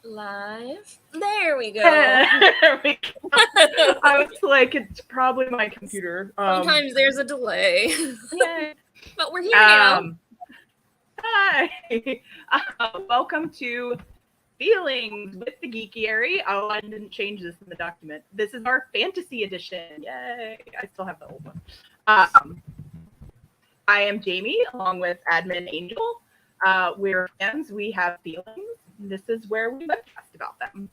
Live. There we go. There we go. I was like, it's probably my computer. Sometimes there's a delay. Yay. But we're here now. Hi. Welcome to Feelings with the Geekiary. Oh, I didn't change this in the document. This is our fantasy edition. Yay. I still have the old one. I am Jamie, along with Admin Angel. We're fans. We have feelings. This is where we webcast about them.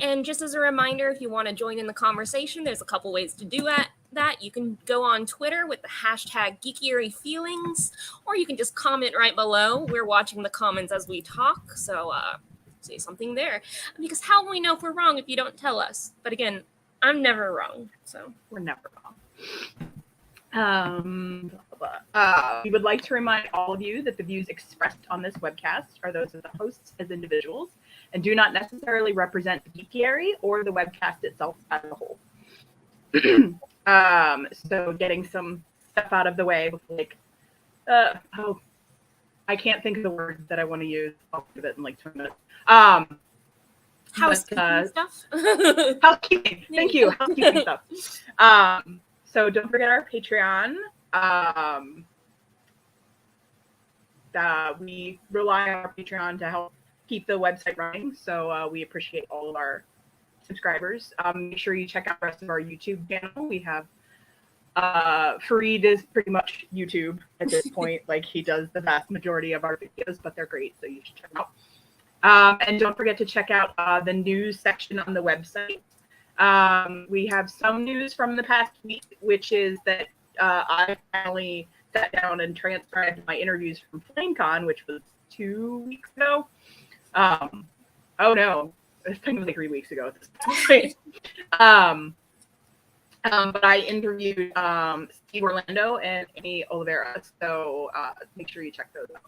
And just as a reminder, if you want to join in the conversation, there's a couple ways to do that. You can go on Twitter with the hashtag GeekiaryFeelings, or you can just comment right below. We're watching the comments as we talk, so say something there. Because how will we know if we're wrong if you don't tell us? But again, I'm never wrong, so. We're never wrong. We would like to remind all of you that the views expressed on this webcast are those of the hosts as individuals and do not necessarily represent the Geekiary or the webcast itself as a whole. So getting some stuff out of the way before, I can't think of the word that I want to use. I'll do it in like 2 minutes. Housekeeping stuff. Housekeeping. Thank you. Housekeeping stuff. So don't forget our Patreon. We rely on our Patreon to help keep the website running, so we appreciate all of our subscribers. Make sure you check out the rest of our YouTube channel. We have Fareed is pretty much YouTube at this point. Like, he does the vast majority of our videos, but they're great, so you should check them out. And don't forget to check out the news section on the website. We have some news from the past week, which is that I finally sat down and transcribed my interviews from FlameCon, which was 2 weeks ago. Oh no, I think it was like 3 weeks ago at this point. But I interviewed Steve Orlando and Amy Oliveira, so make sure you check those out.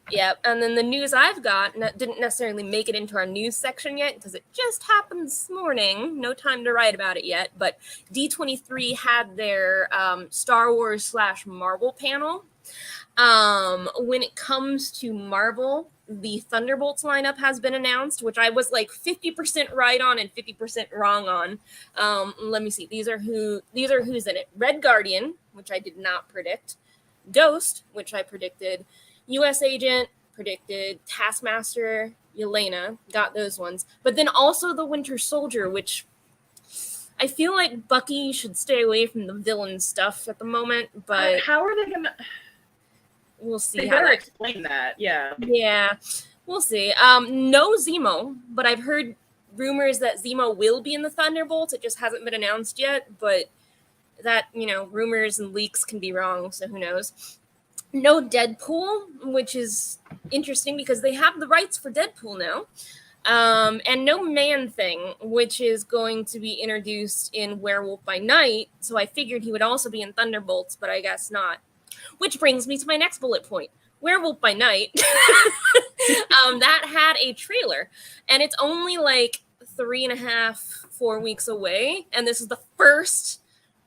Yeah, and then the news I've got didn't necessarily make it into our news section yet because it just happened this morning. No time to write about it yet, but D23 had their Star Wars / Marvel panel. When it comes to Marvel, the Thunderbolts lineup has been announced, which I was like 50% right on and 50% wrong on. Let me see. These are who's in it. Red Guardian, which I did not predict. Ghost, which I predicted. U.S. Agent, predicted. Taskmaster, Yelena, got those ones. But then also the Winter Soldier, which I feel like Bucky should stay away from the villain stuff at the moment, but how are they gonna? We'll see. They better explain that. Yeah. Yeah, we'll see. No Zemo, but I've heard rumors that Zemo will be in the Thunderbolts. It just hasn't been announced yet, but that, rumors and leaks can be wrong, so who knows. No Deadpool, which is interesting because they have the rights for Deadpool now. And no Man-Thing, which is going to be introduced in Werewolf by Night. So I figured he would also be in Thunderbolts, but I guess not. Which brings me to my next bullet point. Werewolf by Night. That had a trailer. And it's only like 3.5, 4 weeks away. And this is the first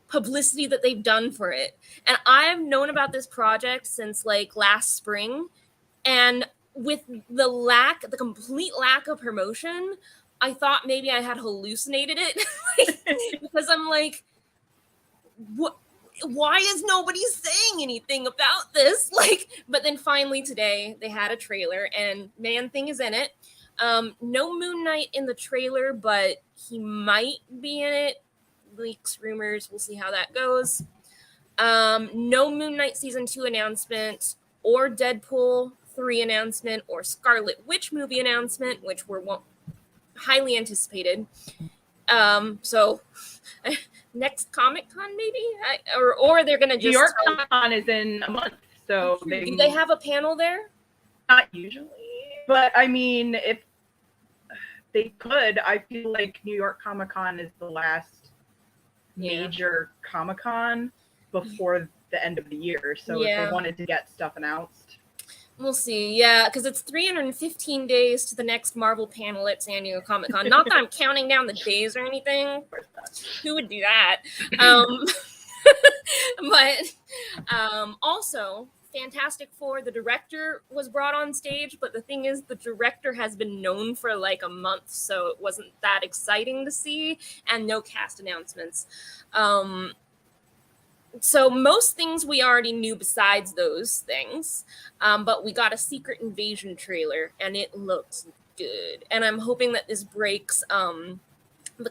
publicity that they've done for it. And I've known about this project since like last spring, and with the complete lack of promotion, I thought maybe I had hallucinated it. Because I'm like, what? Why is nobody saying anything about this? But then finally today they had a trailer and Man-Thing is in it. No Moon Knight in the trailer, but he might be in it. Leaks, rumors, we'll see how that goes. No Moon Knight Season 2 announcement, or Deadpool 3 announcement, or Scarlet Witch movie announcement, which were highly anticipated. So next Comic-Con maybe? Or they're going to just... New York Comic-Con is in a month, so... Do they have a panel there? Not usually, but I mean, if they could, I feel like New York Comic-Con is the last major Comic-Con before the end of the year, so if they wanted to get stuff announced, we'll see. Yeah, because it's 315 days to the next Marvel panel at San Diego Comic-Con. Not that I'm counting down the days or anything. Who would do that? But also Fantastic Four, the director was brought on stage, but the thing is, the director has been known for like a month, so it wasn't that exciting to see, and no cast announcements. So most things we already knew besides those things, but we got a Secret Invasion trailer, and it looks good. And I'm hoping that this breaks the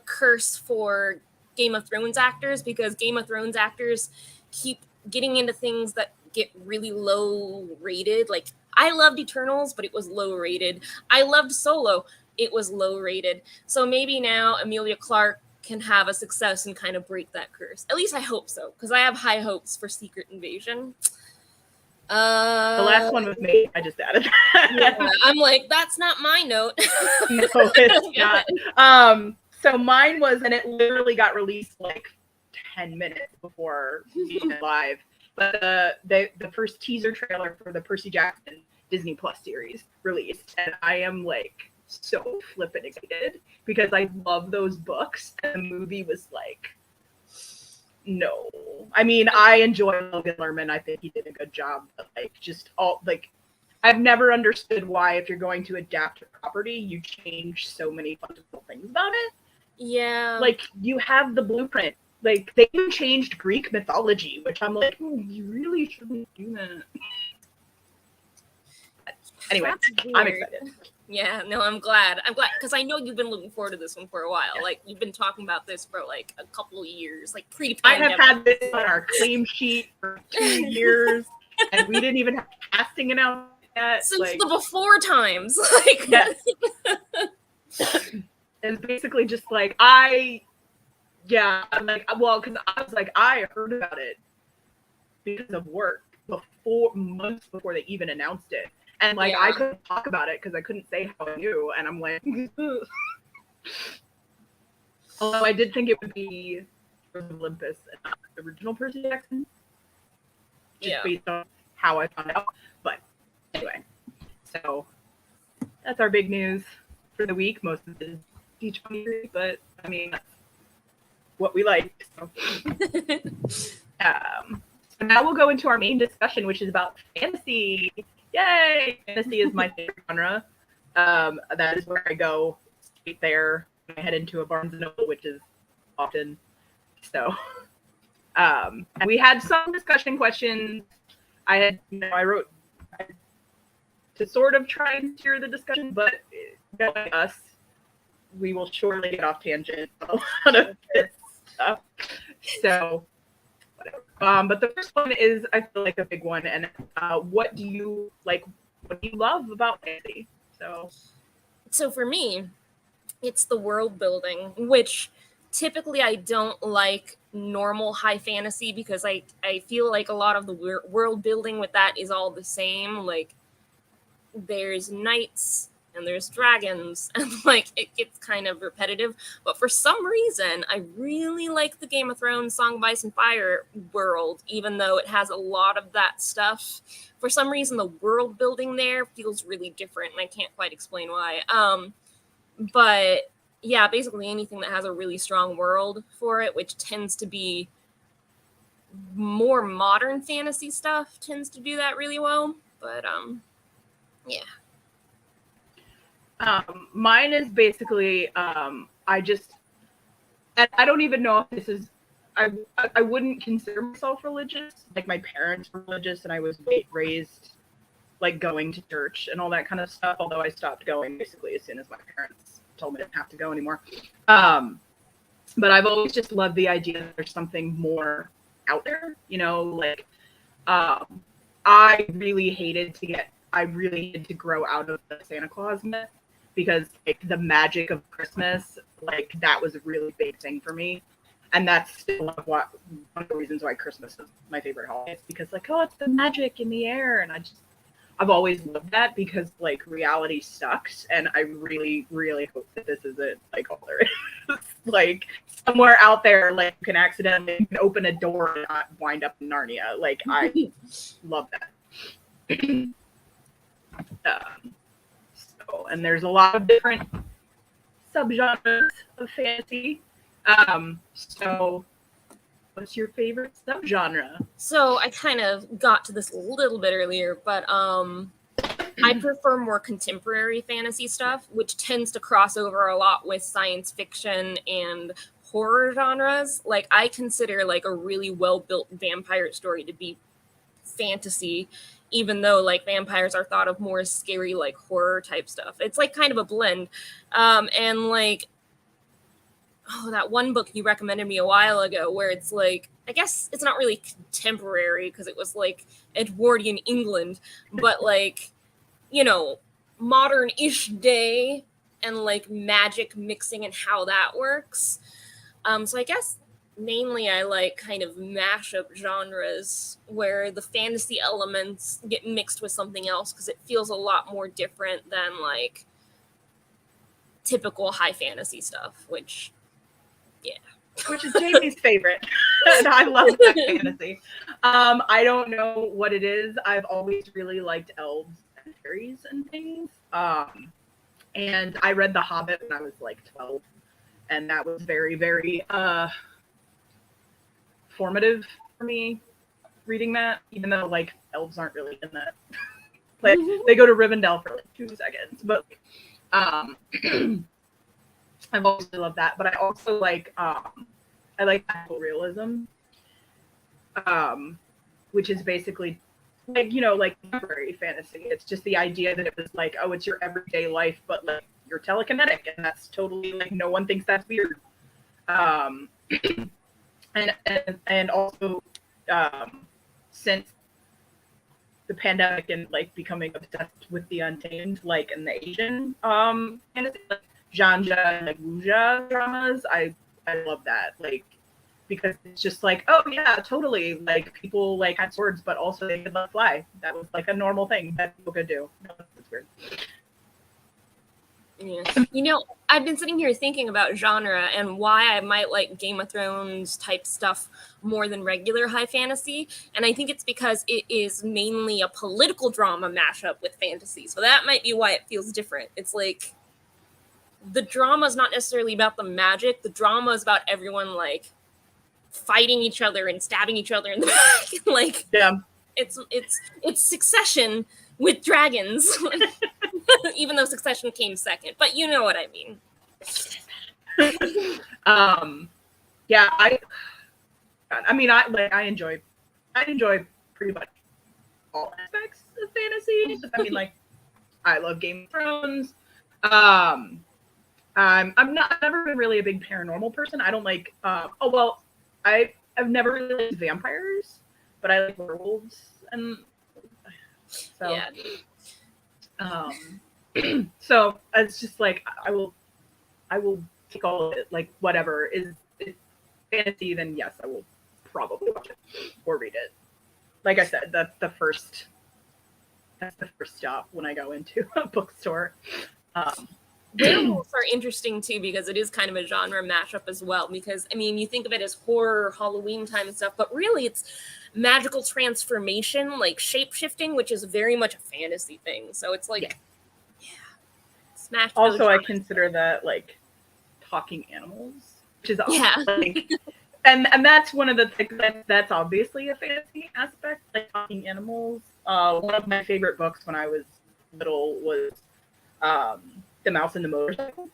curse for Game of Thrones actors, because Game of Thrones actors keep getting into things that get really low rated. Like, I loved Eternals, but it was low rated. I loved Solo, it was low rated. So maybe now Emilia Clarke can have a success and kind of break that curse. At least I hope so, because I have high hopes for Secret Invasion. The last one was made. I just added that. Yeah, I'm like, that's not my note. No, it's not. So mine was, and it literally got released like 10 minutes before we went live. But the first teaser trailer for the Percy Jackson Disney Plus series released, and I am like so flippin' excited because I love those books, and the movie was like, no. I mean, I enjoy Logan Lerman. I think he did a good job, but like, just all like, I've never understood why, if you're going to adapt a property, you change so many fundamental things about it. Yeah. Like, you have the blueprint. Like, they even changed Greek mythology, which I'm like, you really shouldn't do that. Anyway, I'm excited. Yeah, no, I'm glad. I'm glad, because I know you've been looking forward to this one for a while. Yeah. Like, you've been talking about this for like a couple of years, like pre-pandemic. I have had this on our claim sheet for 2 years, and we didn't even have casting announcement yet. Since like, the before times. Like, yes. It's basically just like, I'm like, well, because I was like, I heard about it because of work months before they even announced it. And like, I couldn't talk about it because I couldn't say how I knew. And I'm like, although I did think it would be from Olympus and not the original Percy Jackson, just based on how I found out. But anyway, so that's our big news for the week. Most of it is D23, but I mean, that's what we like. So. So now we'll go into our main discussion, which is about fantasy. Yay! Fantasy is my favorite genre. That is where I go straight there. I head into a Barnes & Noble, which is often. So, and we had some discussion questions. I wrote to sort of try and steer the discussion, but knowing us, we will surely get off tangent on a lot of this stuff. So, whatever. But the first one is, I feel like, a big one. And what do you like? What do you love about fantasy? So for me, it's the world building, which typically I don't like normal high fantasy, because I feel like a lot of the world building with that is all the same. Like, there's knights and there's dragons, and like, it gets kind of repetitive. But for some reason, I really like the Game of Thrones Song of Ice and Fire world, even though it has a lot of that stuff. For some reason, the world building there feels really different, and I can't quite explain why. But yeah, basically anything that has a really strong world for it, which tends to be more modern fantasy stuff, tends to do that really well. But yeah. Mine is basically, I don't even know if this is, I wouldn't consider myself religious. Like, my parents were religious, and I was raised like going to church and all that kind of stuff. Although I stopped going basically as soon as my parents told me I didn't have to go anymore. But I've always just loved the idea that there's something more out there, like, I really hated to grow out of the Santa Claus myth, because like, the magic of Christmas, like, that was a really big thing for me. And that's still one of the reasons why Christmas is my favorite holiday. It's because, like, oh, it's the magic in the air. And I've always loved that, because like, reality sucks. And I really, really hope that this isn't like all there is. Like, somewhere out there, like, you can accidentally open a door and not wind up in Narnia. Like, I love that. And there's a lot of different subgenres of fantasy. So what's your favorite subgenre? So I kind of got to this a little bit earlier, but I prefer more contemporary fantasy stuff, which tends to cross over a lot with science fiction and horror genres. Like, I consider like a really well-built vampire story to be fantasy, even though like vampires are thought of more as scary, like horror type stuff. It's like kind of a blend. And like, oh, that one book you recommended me a while ago where it's like, I guess it's not really contemporary because it was like Edwardian England, but like, you know, modern-ish day and like magic mixing and how that works. So I guess mainly I like kind of mashup genres where the fantasy elements get mixed with something else because it feels a lot more different than like typical high fantasy stuff, which is Jamie's favorite. And I love that fantasy. I don't know what it is. I've always really liked elves and fairies and things. And I read The Hobbit when I was like 12. And that was very, very formative for me reading that, even though like elves aren't really in that. Like they go to Rivendell for like 2 seconds. But I've always loved that, but I also like I like magical realism, which is basically like, you know, like contemporary fantasy. It's just the idea that it was like, oh, it's your everyday life, but like you're telekinetic, and that's totally like no one thinks that's weird. And also since the pandemic and like becoming obsessed with the Untamed, like in the Asian fantasy, like Janja and like wuxia dramas, I love that, like, because it's just like, oh yeah, totally, like people like had swords, but also they could let fly. That was like a normal thing that people could do. No, that's weird. Yeah. You know, I've been sitting here thinking about genre and why I might like Game of Thrones type stuff more than regular high fantasy. And I think it's because it is mainly a political drama mashup with fantasy. So that might be why it feels different. It's like the drama is not necessarily about the magic. The drama is about everyone like fighting each other and stabbing each other in the back. Like, yeah, it's Succession with dragons. Even though Succession came second, but you know what I mean. Yeah, I mean, I enjoy pretty much all aspects of fantasy. I mean, like, I love Game of Thrones. I'm never been really a big paranormal person. I don't like. I've never really liked vampires, but I like werewolves, and so. Yeah. So it's just like I will take all of it. Like whatever is fantasy, then yes, I will probably watch it or read it. Like I said, that's the first stop when I go into a bookstore. Werewolves are interesting too because it is kind of a genre mashup as well. Because I mean, you think of it as horror, Halloween time and stuff, but really it's magical transformation, like shape shifting, which is very much a fantasy thing. So it's like, yeah, smashed. Also, I consider that like talking animals, which is like, and that's one of the things that's obviously a fantasy aspect, like talking animals. One of my favorite books when I was little was The Mouse and the Motorcycle.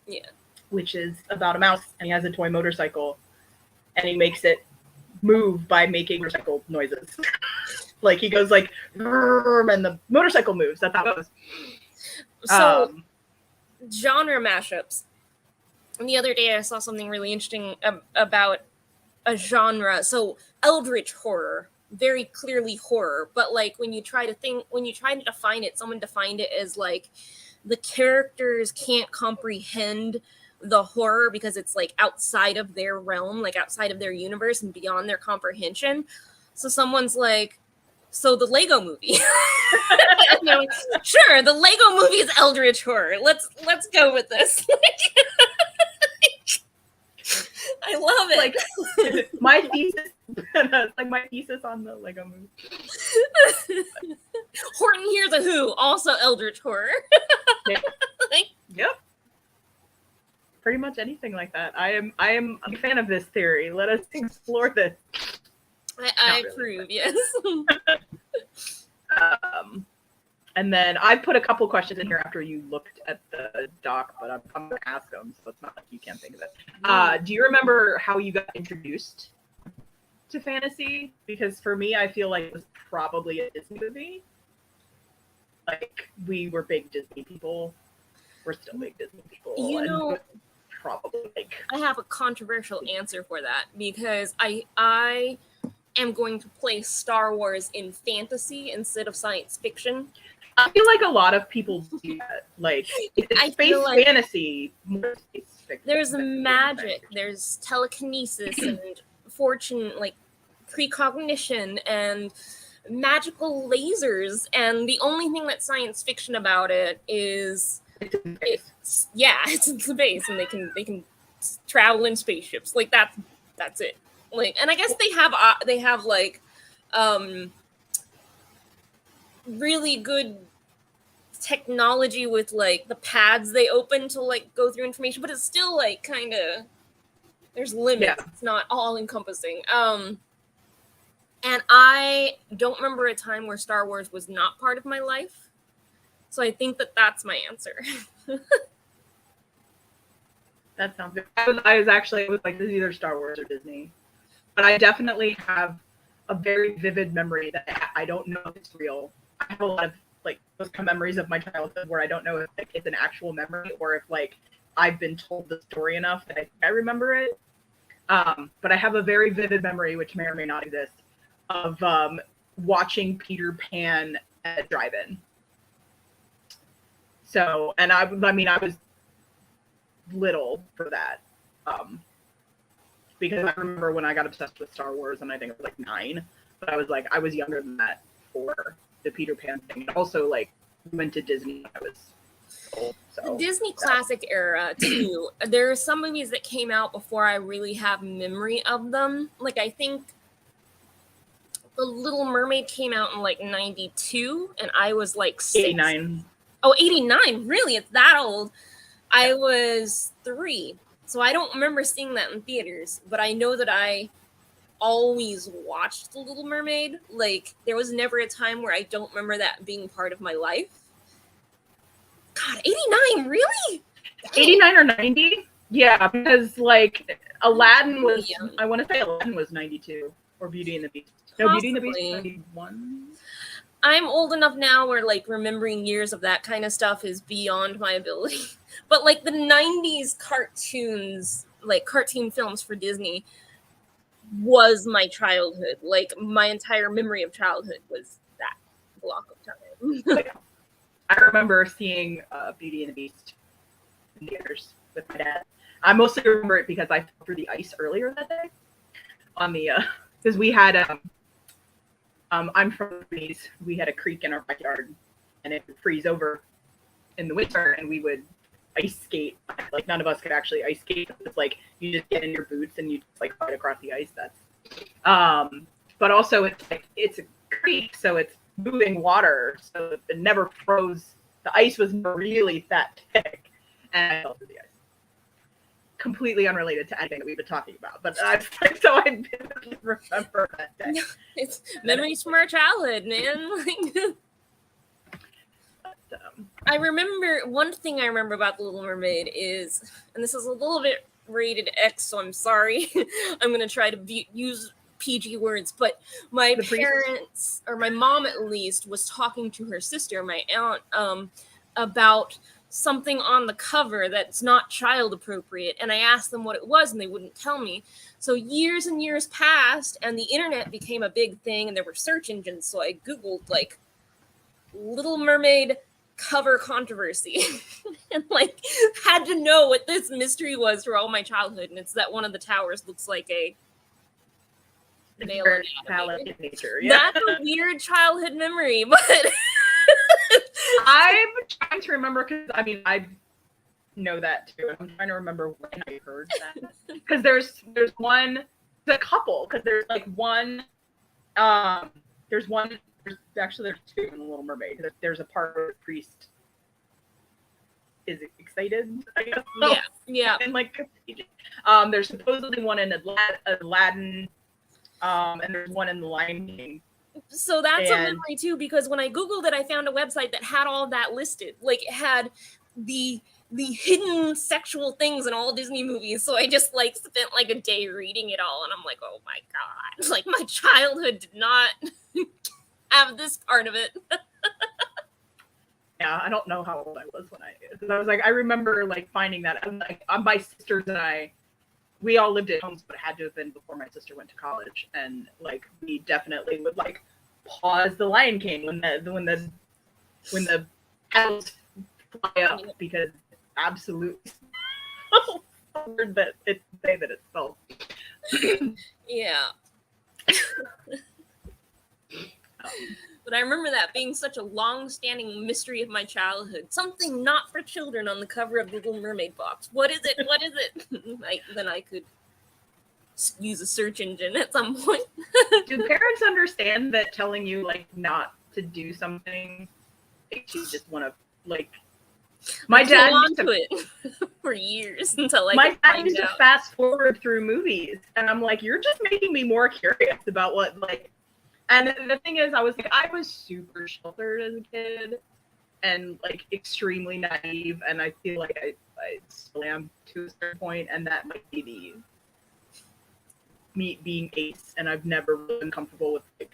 Yeah. Which is about a mouse, and he has a toy motorcycle, and he makes it move by making motorcycle noises. Like he goes like, and the motorcycle moves. That's how it goes. So, genre mashups. And the other day I saw something really interesting about a genre. So, eldritch horror, very clearly horror, but like when you try to define it, someone defined it as like the characters can't comprehend the horror because it's like outside of their realm, like outside of their universe and beyond their comprehension. So someone's like, so the Lego movie. Like, sure, the Lego movie is eldritch horror. Let's go with this. I love it. Like my thesis, like my thesis on the Lego movie. Horton Hears a Who, also eldritch horror. Yep. pretty much anything like that. I am a fan of this theory. Let us explore this. I approve, yes. And then I put a couple questions in here after you looked at the doc, but I'm going to ask them, so it's not like you can't think of it. Do you remember how you got introduced to fantasy? Because for me, I feel like it was probably a Disney movie. Like, we were big Disney people. We're still big Disney people. You know, probably like... I have a controversial answer for that, because I am going to place Star Wars in fantasy instead of science fiction. I feel like a lot of people do that. Like, it's space like fantasy, more space fiction. There's magic, there's telekinesis and fortune, like precognition and magical lasers, and the only thing that's science fiction about it is it's in space, and they can travel in spaceships. Like that's it. Like, and I guess they have like really good technology with like the pads they open to like go through information, but it's still like kind of, there's limits. Yeah. It's not all encompassing. And I don't remember a time where Star Wars was not part of my life. So I think that that's my answer. That sounds good. I was like, this is either Star Wars or Disney. But I definitely have a very vivid memory that I don't know if it's real. I have a lot of like those kind of memories of my childhood where I don't know if like, it's an actual memory or if like I've been told the story enough that I remember it. But I have a very vivid memory, which may or may not exist, of watching Peter Pan at a drive-in. So, and I mean, I was little for that. Because I remember when I got obsessed with Star Wars, and I think I was like 9, but I was younger than that for the Peter Pan thing. And also, like, went to Disney when I was old. So, the Disney classic era, too. There are some movies that came out before I really have memory of them. Like, I think The Little Mermaid came out in, like, 92, and I was, like, 6. 89. Oh, 89? Really? It's that old? I was 3. So I don't remember seeing that in theaters, but I know that I always watched The Little Mermaid. Like, there was never a time where I don't remember that being part of my life. God, 89, really? 89 or 90? Yeah, because, like, Aladdin was, I want to say Aladdin was 92, or Beauty and the Beast. No, Possibly. Beauty and the Beast 91? I'm old enough now where, like, remembering years of that kind of stuff is beyond my ability. But, like, the 90s cartoons, like, cartoon films for Disney was my childhood. Like, my entire memory of childhood was that block of time. I remember seeing Beauty and the Beast in theaters with my dad. I mostly remember it because I fell through the ice earlier that day on the, because we had, I'm from the Greece. We had a creek in our backyard, and it would freeze over in the winter, and we would ice skate. Like, none of us could actually ice skate. It's like you just get in your boots and you just like ride across the ice. That's but also it's a creek, so it's moving water, so it never froze. The ice was really that thick, and I fell through the ice. Completely unrelated to anything that we've been talking about, but so I vividly remember that day. It's memories from our childhood, man. I remember, one thing I remember about The Little Mermaid is, and this is a little bit rated X, so I'm sorry. I'm going to try to use PG words, but my parents, or my mom at least, was talking to her sister, my aunt, about something on the cover that's not child appropriate, and I asked them what it was, and they wouldn't tell me. So years and years passed, and the internet became a big thing, and there were search engines, so I Googled, like, Little Mermaid cover controversy and like had to know what this mystery was for all my childhood, and it's that one of the towers looks like a male anatomy. Yeah. That's a weird childhood memory, but I'm trying to remember, because I mean I know that too. I'm trying to remember when I heard that, because there's a couple, because there's like one there's two in The Little Mermaid. There's a part where the priest is excited, I guess. Yeah, yeah. And like, there's supposedly one in Aladdin, and there's one in The Lion King. So that's a And- memory too, because when I Googled it, I found a website that had all that listed. Like it had the hidden sexual things in all Disney movies. So I just like spent like a day reading it all, and I'm like, oh my god, like my childhood did not have this part of it. Yeah, I don't know how old I was when because I was like, I remember like finding that. I'm like, my sisters and I, we all lived at home, but it had to have been before my sister went to college, and like we definitely would like pause The Lion King when the cows fly up, because absolutely hard that it's say that it's spelled. Yeah. But I remember that being such a long-standing mystery of my childhood. Something not for children on the cover of the Little Mermaid box. What is it? What is it? Then I could use a search engine at some point. Do parents understand that telling you like not to do something makes you just want to like? My dad used to it for years until my dad used to fast forward through movies, and I'm like, you're just making me more curious about what like. And the thing is, I was super sheltered as a kid, and like extremely naive, and I feel like I still am to a certain point, and that might be me being ace, and I've never really been comfortable with like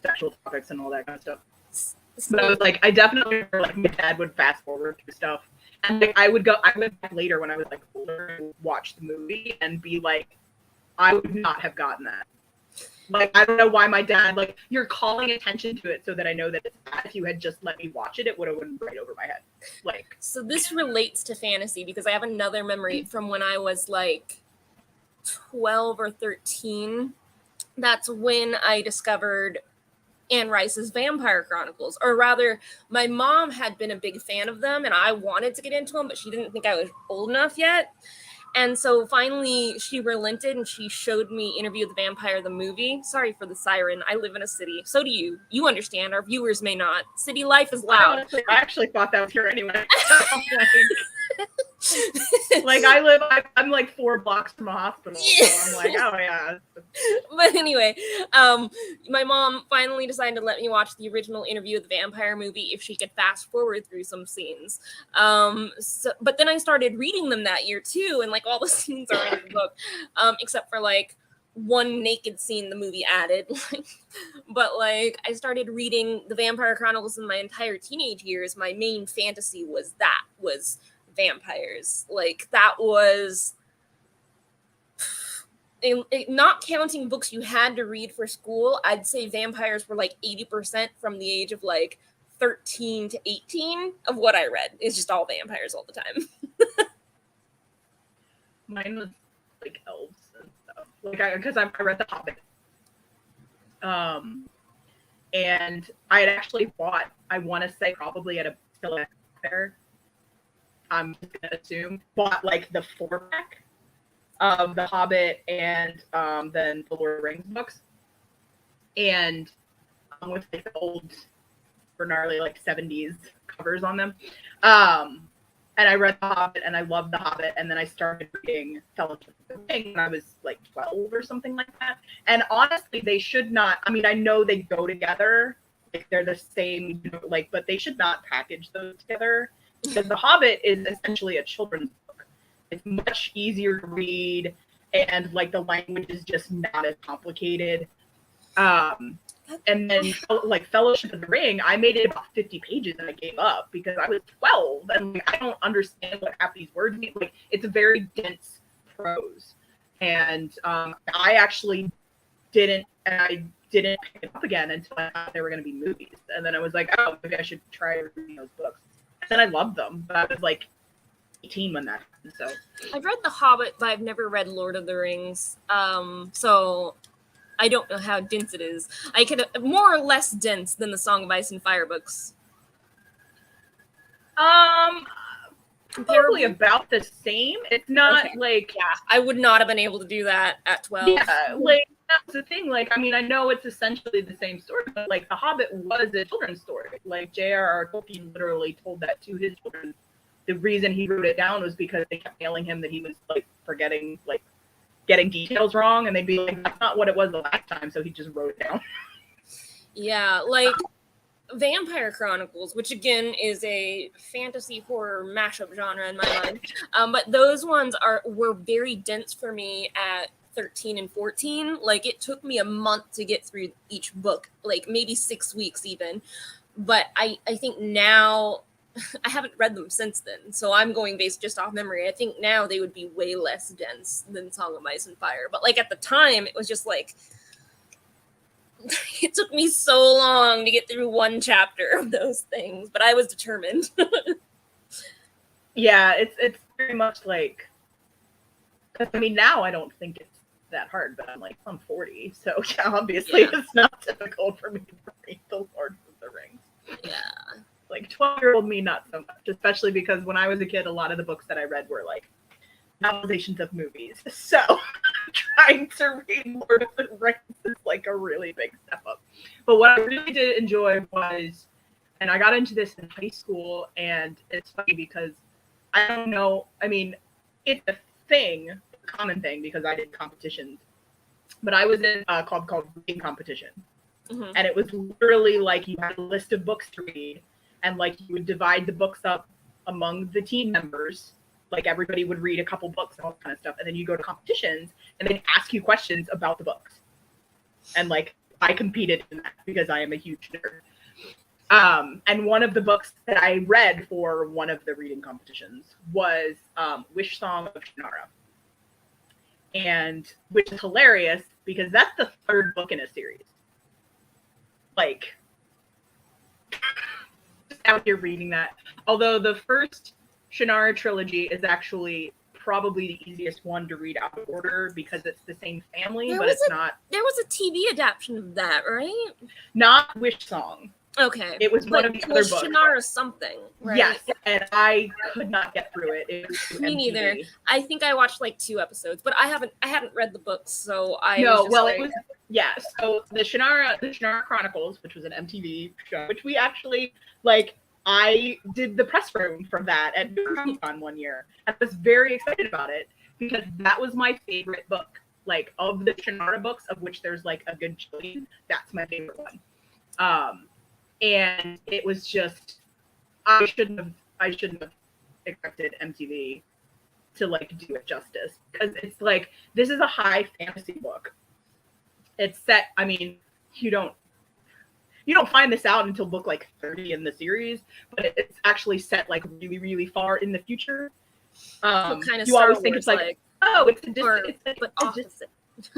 sexual topics and all that kind of stuff. But I was like, I definitely remember like my dad would fast forward through stuff, and like I went back later when I was like older and watch the movie and be like, I would not have gotten that. Like, I don't know why my dad, like, you're calling attention to it so that I know that it's bad. If you had just let me watch it, it would have went right over my head. Like, so this relates to fantasy because I have another memory from when I was like 12 or 13. That's when I discovered Anne Rice's Vampire Chronicles, or rather, my mom had been a big fan of them, and I wanted to get into them, but she didn't think I was old enough yet. And so finally she relented and she showed me Interview with the Vampire, the movie. Sorry for the siren. I live in a city. So do you. You understand. Our viewers may not. City life is loud. I actually thought that was here anyway. Like I'm like 4 blocks from a hospital. So I'm like, oh yeah. But anyway, my mom finally decided to let me watch the original Interview with the Vampire movie if she could fast forward through some scenes. But then I started reading them that year too, and like all the scenes are in the book, except for like one naked scene the movie added. But like I started reading the Vampire Chronicles in my entire teenage years. My main fantasy was vampires. Like that was not counting books you had to read for school. I'd say vampires were like 80% from the age of like 13 to 18 of what I read. It's just all vampires all the time. Mine was like elves and stuff. Like because I read The Hobbit. And I had actually bought, I want to say probably at a still fair, I'm just gonna assume, bought like the 4-pack of The Hobbit and then the Lord of the Rings books, and with like the old gnarly like 70s covers on them. And I read The Hobbit and I loved The Hobbit, and then I started reading Fellowship of the Ring when I was like 12 or something like that. And honestly, they should not, I mean, I know they go together, like they're the same, you know, like, but they should not package those together. Because The Hobbit is essentially a children's book. It's much easier to read, and like the language is just not as complicated. And then like Fellowship of the Ring, I made it about 50 pages and I gave up because I was 12 and like, I don't understand what half these words mean. Like it's a very dense prose, and I actually didn't pick it up again until I thought they were going to be movies, and then I was like, oh, maybe I should try reading those books. And I loved them, but I was like 18 when that happened. So I've read The Hobbit, but I've never read Lord of the Rings. So I don't know how dense it is. I could more or less dense than the Song of Ice and Fire books. Probably about the same. It's not okay. like, yeah, I would not have been able to do that at 12. Yeah, like that's the thing. Like, I mean, I know it's essentially the same story, but like The Hobbit was a children's story. Like J.R.R. Tolkien literally told that to his children the reason he wrote it down was because they kept mailing him that he was like forgetting, like getting details wrong, and they'd be like, that's not what it was the last time, so he just wrote it down. Yeah, like Vampire Chronicles, which again is a fantasy horror mashup genre in my mind. But those ones were very dense for me at 13 and 14. Like, it took me a month to get through each book, like maybe 6 weeks even. But I think now, I haven't read them since then, so I'm going based just off memory. I think now they would be way less dense than Song of Ice and Fire. But like at the time, it was just like, it took me so long to get through one chapter of those things, but I was determined. Yeah, it's very much like, I mean, now I don't think it's that hard, but I'm 40, so yeah, obviously it's not difficult for me to read The Lord of the Rings. Yeah. Like 12-year-old me, not so much, especially because when I was a kid, a lot of the books that I read were like novelizations of movies. So trying to read Lord of the Rings is like a really big step up. But what I really did enjoy was, and I got into this in high school, and it's funny because I don't know, I mean, it's a thing, a common thing, because I did competitions, but I was in a club called Reading Competition. Mm-hmm. And it was literally like you had a list of books to read, and like you would divide the books up among the team members. Like everybody would read a couple books and all that kind of stuff. And then you go to competitions and they ask you questions about the books. And like I competed in that because I am a huge nerd. And one of the books that I read for one of the reading competitions was Wish Song of Shannara. And which is hilarious because that's the third book in a series. Like, just out here reading that. Although the first Shannara trilogy is actually probably the easiest one to read out of order because it's the same family, but it's not. There was a TV adaptation of that, right? Not Wish Song. Okay. It was one of the other books. Shannara something, right? Yes, and I could not get through it. It was Me neither. I think I watched like 2 episodes, but I hadn't read the books, so it was so the Shannara Chronicles, which was an MTV show, which we actually like. I did the press room for that at Comic-Con one year. I was very excited about it because that was my favorite book. Like of the Shannara books, of which there's like a good jillion, that's my favorite one. And it was just I shouldn't have expected MTV to like do it justice because it's like this is a high fantasy book. It's set. I mean, you don't find this out until book like 30 in the series, but it's actually set like really, really far in the future. Kind of you always think it's like, oh, it's a distant,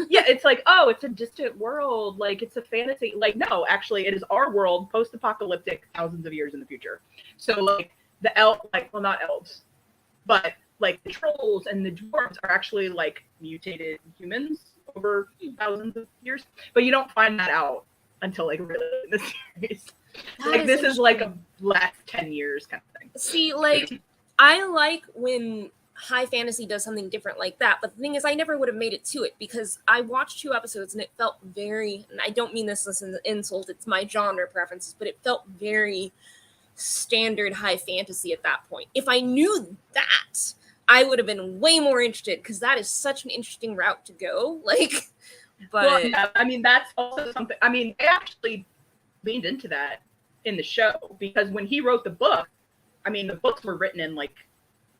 yeah, it's like, oh, it's a distant world, like it's a fantasy. Like, no, actually, it is our world, post-apocalyptic, thousands of years in the future. So like the not elves, but like the trolls and the dwarves are actually like mutated humans over thousands of years, but you don't find that out until like really in the series. Like this is like a last 10 years kind of thing. See, like I like when high fantasy does something different like that, but the thing is I never would have made it to it because I watched 2 episodes and it felt very, and I don't mean this as an insult, it's my genre preferences, but it felt very standard high fantasy at that point. If I knew that, I would have been way more interested because that is such an interesting route to go. Like, but well, yeah, I mean, that's also something. I mean, they actually leaned into that in the show because when he wrote the book, I mean, the books were written in like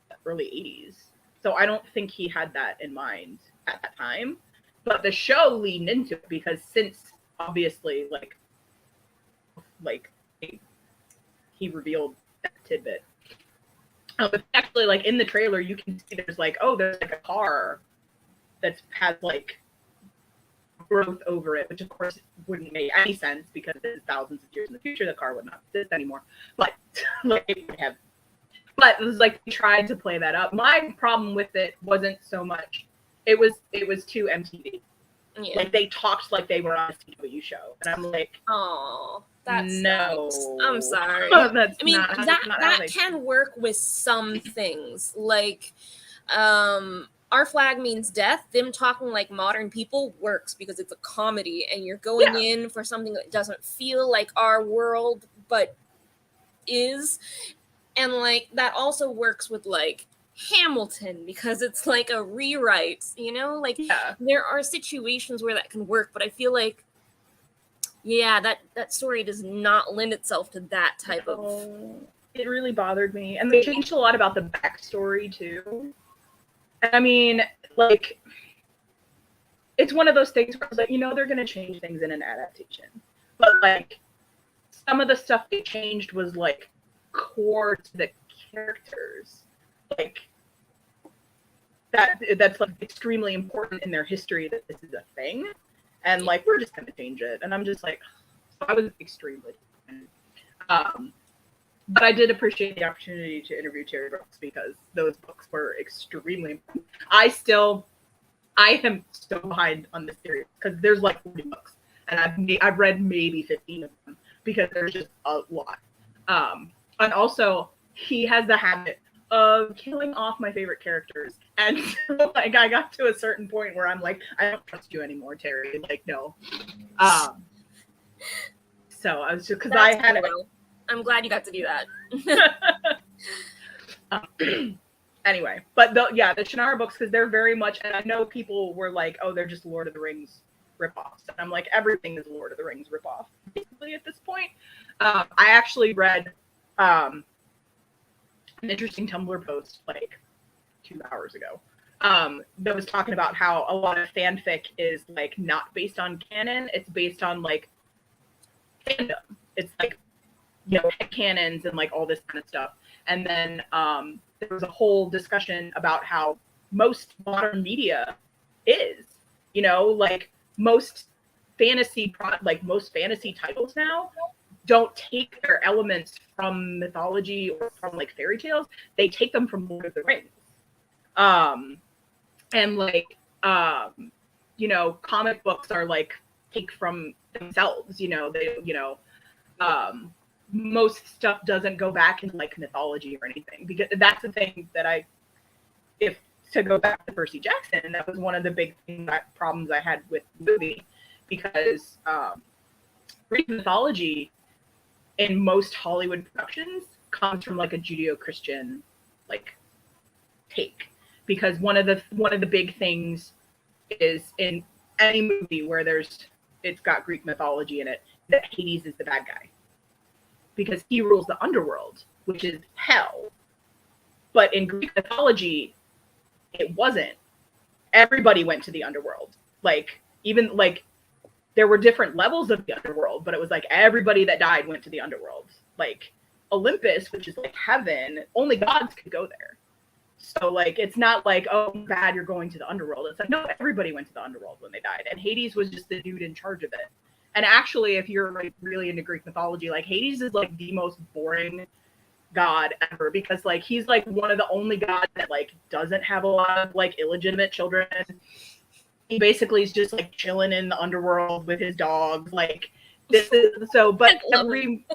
the early 80s. So I don't think he had that in mind at that time. But the show leaned into it because since obviously like he revealed that tidbit. But actually, like in the trailer, you can see there's like a car that has like growth over it, which of course wouldn't make any sense because it's thousands of years in the future, the car would not exist anymore. But like it would have. But it was like they tried to play that up. My problem with it wasn't so much. It was too MTV. Yeah. Like they talked like they were on a CW show, and I'm like, oh, that's no. I'm sorry. That's I mean not, that can work with some things like Our Flag Means Death, them talking like modern people works because it's a comedy and you're going in for something that doesn't feel like our world but is. And like that also works with like Hamilton because it's like a rewrite, you know? Like there are situations where that can work, but I feel like that story does not lend itself to that type of. It really bothered me, and they changed a lot about the backstory too. I mean, like, it's one of those things where I was like, they're gonna change things in an adaptation, but like some of the stuff they changed was like core to the characters, like that's like extremely important in their history that this is a thing, and like we're just gonna change it, and I'm just like, I was extremely but I did appreciate the opportunity to interview Terry Brooks because those books were extremely important. I am so behind on this series because there's like 40 books, and I've read maybe 15 of them because there's just a lot. And also he has the habit of killing off my favorite characters, and so, like I got to a certain point where I'm like, I don't trust you anymore, Terry. Like no. So I was just because I had. I'm glad you got to do that. Anyway, but the Shannara books, because they're very much, and I know people were like, oh, they're just Lord of the Rings ripoffs, and I'm like, everything is Lord of the Rings ripoff basically at this point. I actually read an interesting Tumblr post like 2 hours ago that was talking about how a lot of fanfic is like not based on canon; it's based on like fandom. It's like cannons and like all this kind of stuff. And then there was a whole discussion about how most modern media is, like most fantasy titles now don't take their elements from mythology or from like fairy tales. They take them from Lord of the Rings. And like comic books are like take from themselves, most stuff doesn't go back into like mythology or anything, because that's the thing that to go back to Percy Jackson, that was one of the big problems I had with the movie, because Greek mythology in most Hollywood productions comes from like a Judeo-Christian like take, because one of the big things is in any movie where it's got Greek mythology in it, that Hades is the bad guy, because he rules the underworld, which is hell. But in Greek mythology, it wasn't. Everybody went to the underworld. Like, even like there were different levels of the underworld, but it was like everybody that died went to the underworld. Like Olympus, which is like heaven, only gods could go there. So like it's not like, oh bad, you're going to the underworld. It's like, no, everybody went to the underworld when they died. And Hades was just the dude in charge of it. And actually, if you're like really into Greek mythology, like Hades is like the most boring god ever, because like he's like one of the only gods that like doesn't have a lot of like illegitimate children. He basically is just like chilling in the underworld with his dogs. Like this is so, but every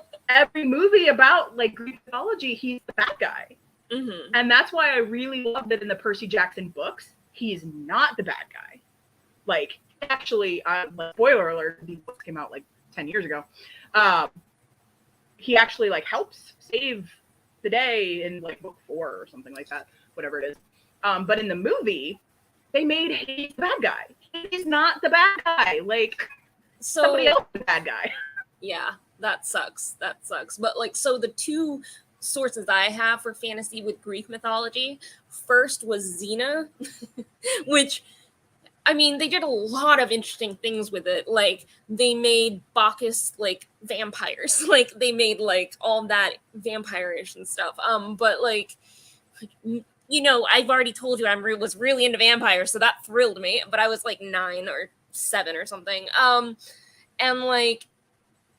movie about like Greek mythology, he's the bad guy. Mm-hmm. And that's why I really love that in the Percy Jackson books, he's not the bad guy. Like, actually, spoiler alert, these books came out like 10 years ago. He actually like helps save the day in like book 4 or something like that, whatever it is. But in the movie, they made Hades the bad guy. He's not the bad guy. Like, somebody else is the bad guy. Yeah, that sucks. But like, so the two sources I have for fantasy with Greek mythology, first was Xena, which, I mean, they did a lot of interesting things with it. Like, they made Bacchus, like, vampires. Like, they made, like, all that vampire-ish and stuff. But, like, I've already told you I was really into vampires, so that thrilled me. But I was, like, 9 or 7 or something. And, like,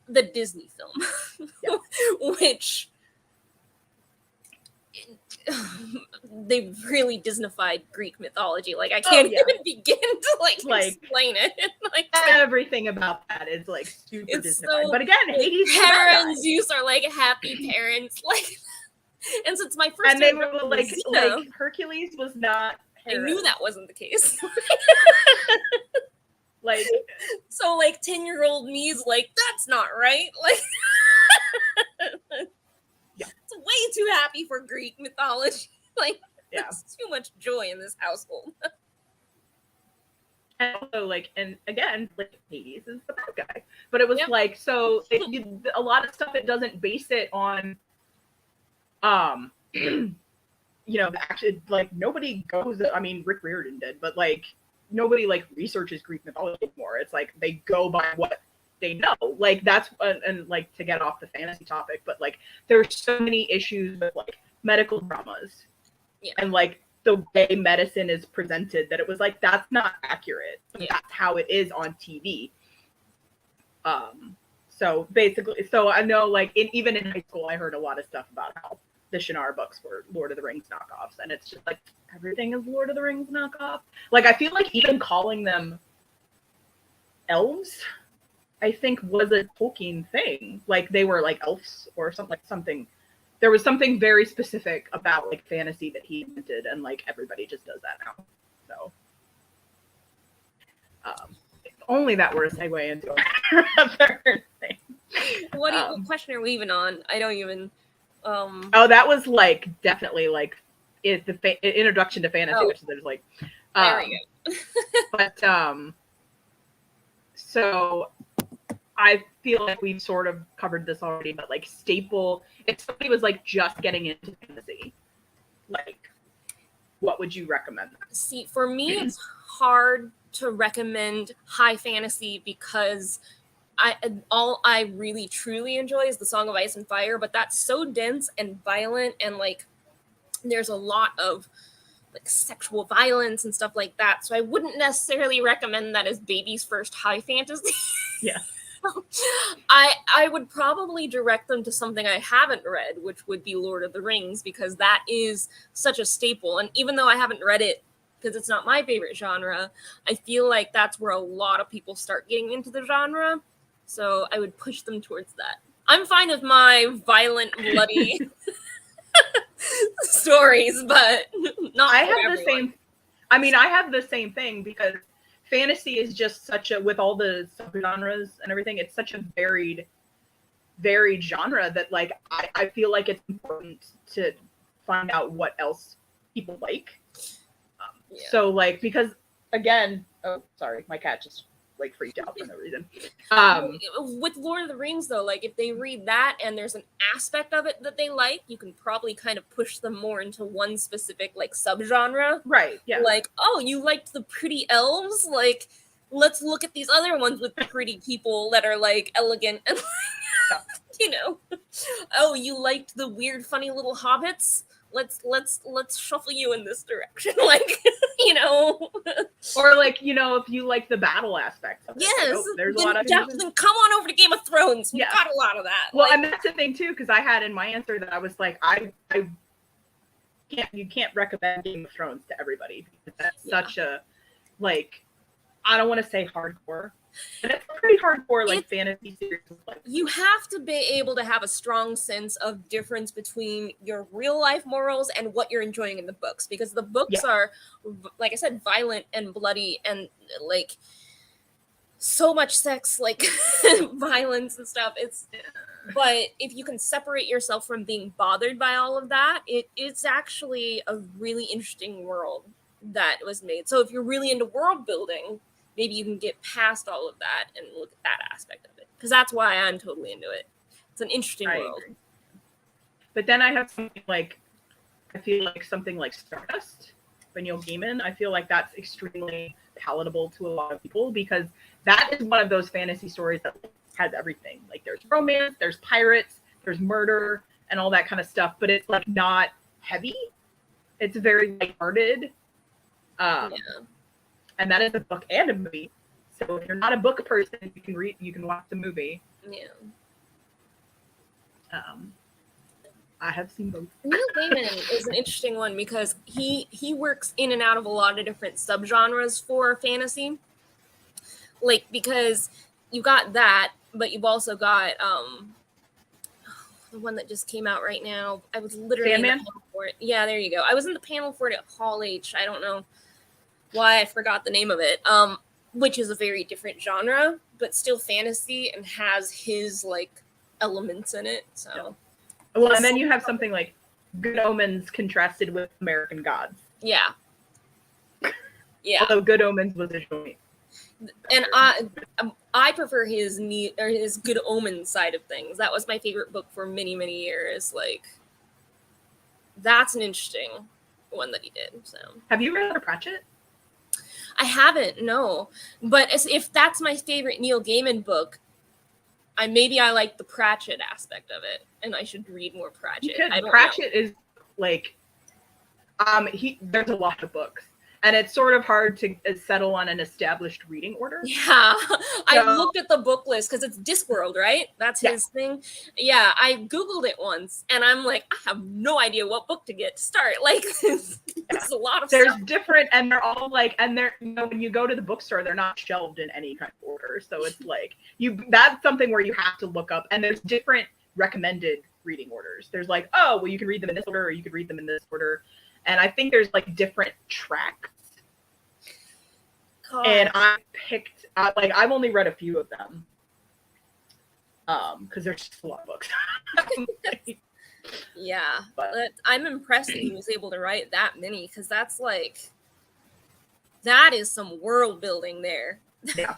the Disney film, yeah. Which... they really Disneyfied Greek mythology. Like, I can't even begin to like explain it. Like, everything about that is like super Disneyfied. But again, Hades, Hera and Zeus are like happy parents. Like, and since my first, and they were like Hercules was not Hera. I knew that wasn't the case. Like, so like 10-year-old me is like, that's not right. Like, yeah. It's way too happy happy for Greek mythology. Like, Yeah. there's too much joy in this household. And also, like, and again, like, Hades is the bad guy. But it was Yep. like, so a lot of stuff, it doesn't base it on, you know, actually, like, nobody goes, I mean, Rick Riordan did, but, like, nobody, like, researches Greek mythology anymore. It's like, they go by what they know. Like, that's, and, like, to get off the fantasy topic, but, like, there's so many issues with, like, medical dramas. Yeah. And, like, the way medicine is presented, that it was like, that's not accurate. Yeah. That's how it is on TV. So basically, so I know, like, even in high school, I heard a lot of stuff about how the Shannara books were Lord of the Rings knockoffs, and it's just like, everything is Lord of the Rings knockoff. Like, I feel like even calling them elves, I think, was a Tolkien thing. Like, they were like elves or something, like something. There was something very specific about, like, fantasy that he invented, and, like, everybody just does that now. So, if only that were a segue into another thing. What question are we even on? I don't even. Oh, that was, like, definitely, like, the introduction to fantasy, which is there's, like, there we go. But so I feel like we've sort of covered this already, but, like, staple, if somebody was, like, just getting into fantasy, like, what would you recommend? See, for me, it's hard to recommend high fantasy because all I really truly enjoy is the Song of Ice and Fire, but that's so dense and violent, and, like, there's a lot of, like, sexual violence and stuff like that. So I wouldn't necessarily recommend that as baby's first high fantasy. Yeah. I would probably direct them to something I haven't read, which would be Lord of the Rings, because that is such a staple. And even though I haven't read it because it's not my favorite genre, I feel like that's where a lot of people start getting into the genre. So I would push them towards that. I'm fine with my violent, bloody stories, but not. I have the same. I mean, I have the same thing, because fantasy is just such a, with all the subgenres and everything, it's such a varied genre that, like, I feel like it's important to find out what else people like. So, like, because, again, oh, sorry, my cat just, like, freaked out for no reason. With Lord of the Rings, though, like, if they read that and there's an aspect of it that they like, you can probably kind of push them more into one specific, like, subgenre. Right, yeah. Like, oh, you liked the pretty elves? Like, let's look at these other ones with pretty people that are, like, elegant and, you know. Oh, you liked the weird, funny little hobbits? Let's shuffle you in this direction. Like, you know. Or, like, you know, if you like the battle aspect of it. Yes. Like, there's a lot of then come on over to Game of Thrones. We've got a lot of that. Well, and that's the thing too, because I had in my answer that I was like, you can't recommend Game of Thrones to everybody, because that's such a, like, I don't want to say hardcore, but it's a pretty hardcore, like, fantasy series. Like, you have to be able to have a strong sense of difference between your real life morals and what you're enjoying in the books, because the books are, like I said, violent and bloody and, like, so much sex, like, violence and stuff. But if you can separate yourself from being bothered by all of that, it's actually a really interesting world that was made. So if you're really into world building, maybe you can get past all of that and look at that aspect of it, because that's why I'm totally into it. It's an interesting world. Agree. But then I have something like, I feel like something like Stardust by Neil Gaiman. I feel like that's extremely palatable to a lot of people, because that is one of those fantasy stories that has everything. Like, there's romance, there's pirates, there's murder, and all that kind of stuff. But it's, like, not heavy. It's very lighthearted. And that is a book and a movie. So if you're not a book person, you can watch the movie. Yeah. I have seen both. Neil Gaiman is an interesting one, because he works in and out of a lot of different subgenres for fantasy. Like, because you got that, but you've also got the one that just came out right now. I was literally in the panel for it. Yeah, there you go. I was in the panel for it at Hall H. I don't know why I forgot the name of it. Which is a very different genre, but still fantasy and has his, like, elements in it. So, well, and then you have something like Good Omens contrasted with American Gods. Yeah. Yeah. Although Good Omens was a joint. And I prefer his Good Omens side of things. That was my favorite book for many, many years. Like, that's an interesting one that he did. So, have you read Pratchett? I haven't, no. But if that's my favorite Neil Gaiman book, maybe I like the Pratchett aspect of it, and I should read more Pratchett. Pratchett is like, there's a lot of books, and it's sort of hard to settle on an established reading order. Yeah, I looked at the book list because it's Discworld, right? That's his thing. Yeah, I Googled it once, and I'm like, I have no idea what book to get to start. Like, there's a lot of There's stuff. different, and they're all like, and they're, when you go to the bookstore, they're not shelved in any kind of order. So it's like, that's something where you have to look up, and there's different recommended reading orders. There's like, oh, well, you can read them in this order, or you could read them in this order. And I think there's like different tracks. God. And I picked, I've only read a few of them. Because there's just a lot of books. Yeah, but I'm impressed that he was able to write that many, because that is some world building there. Yeah.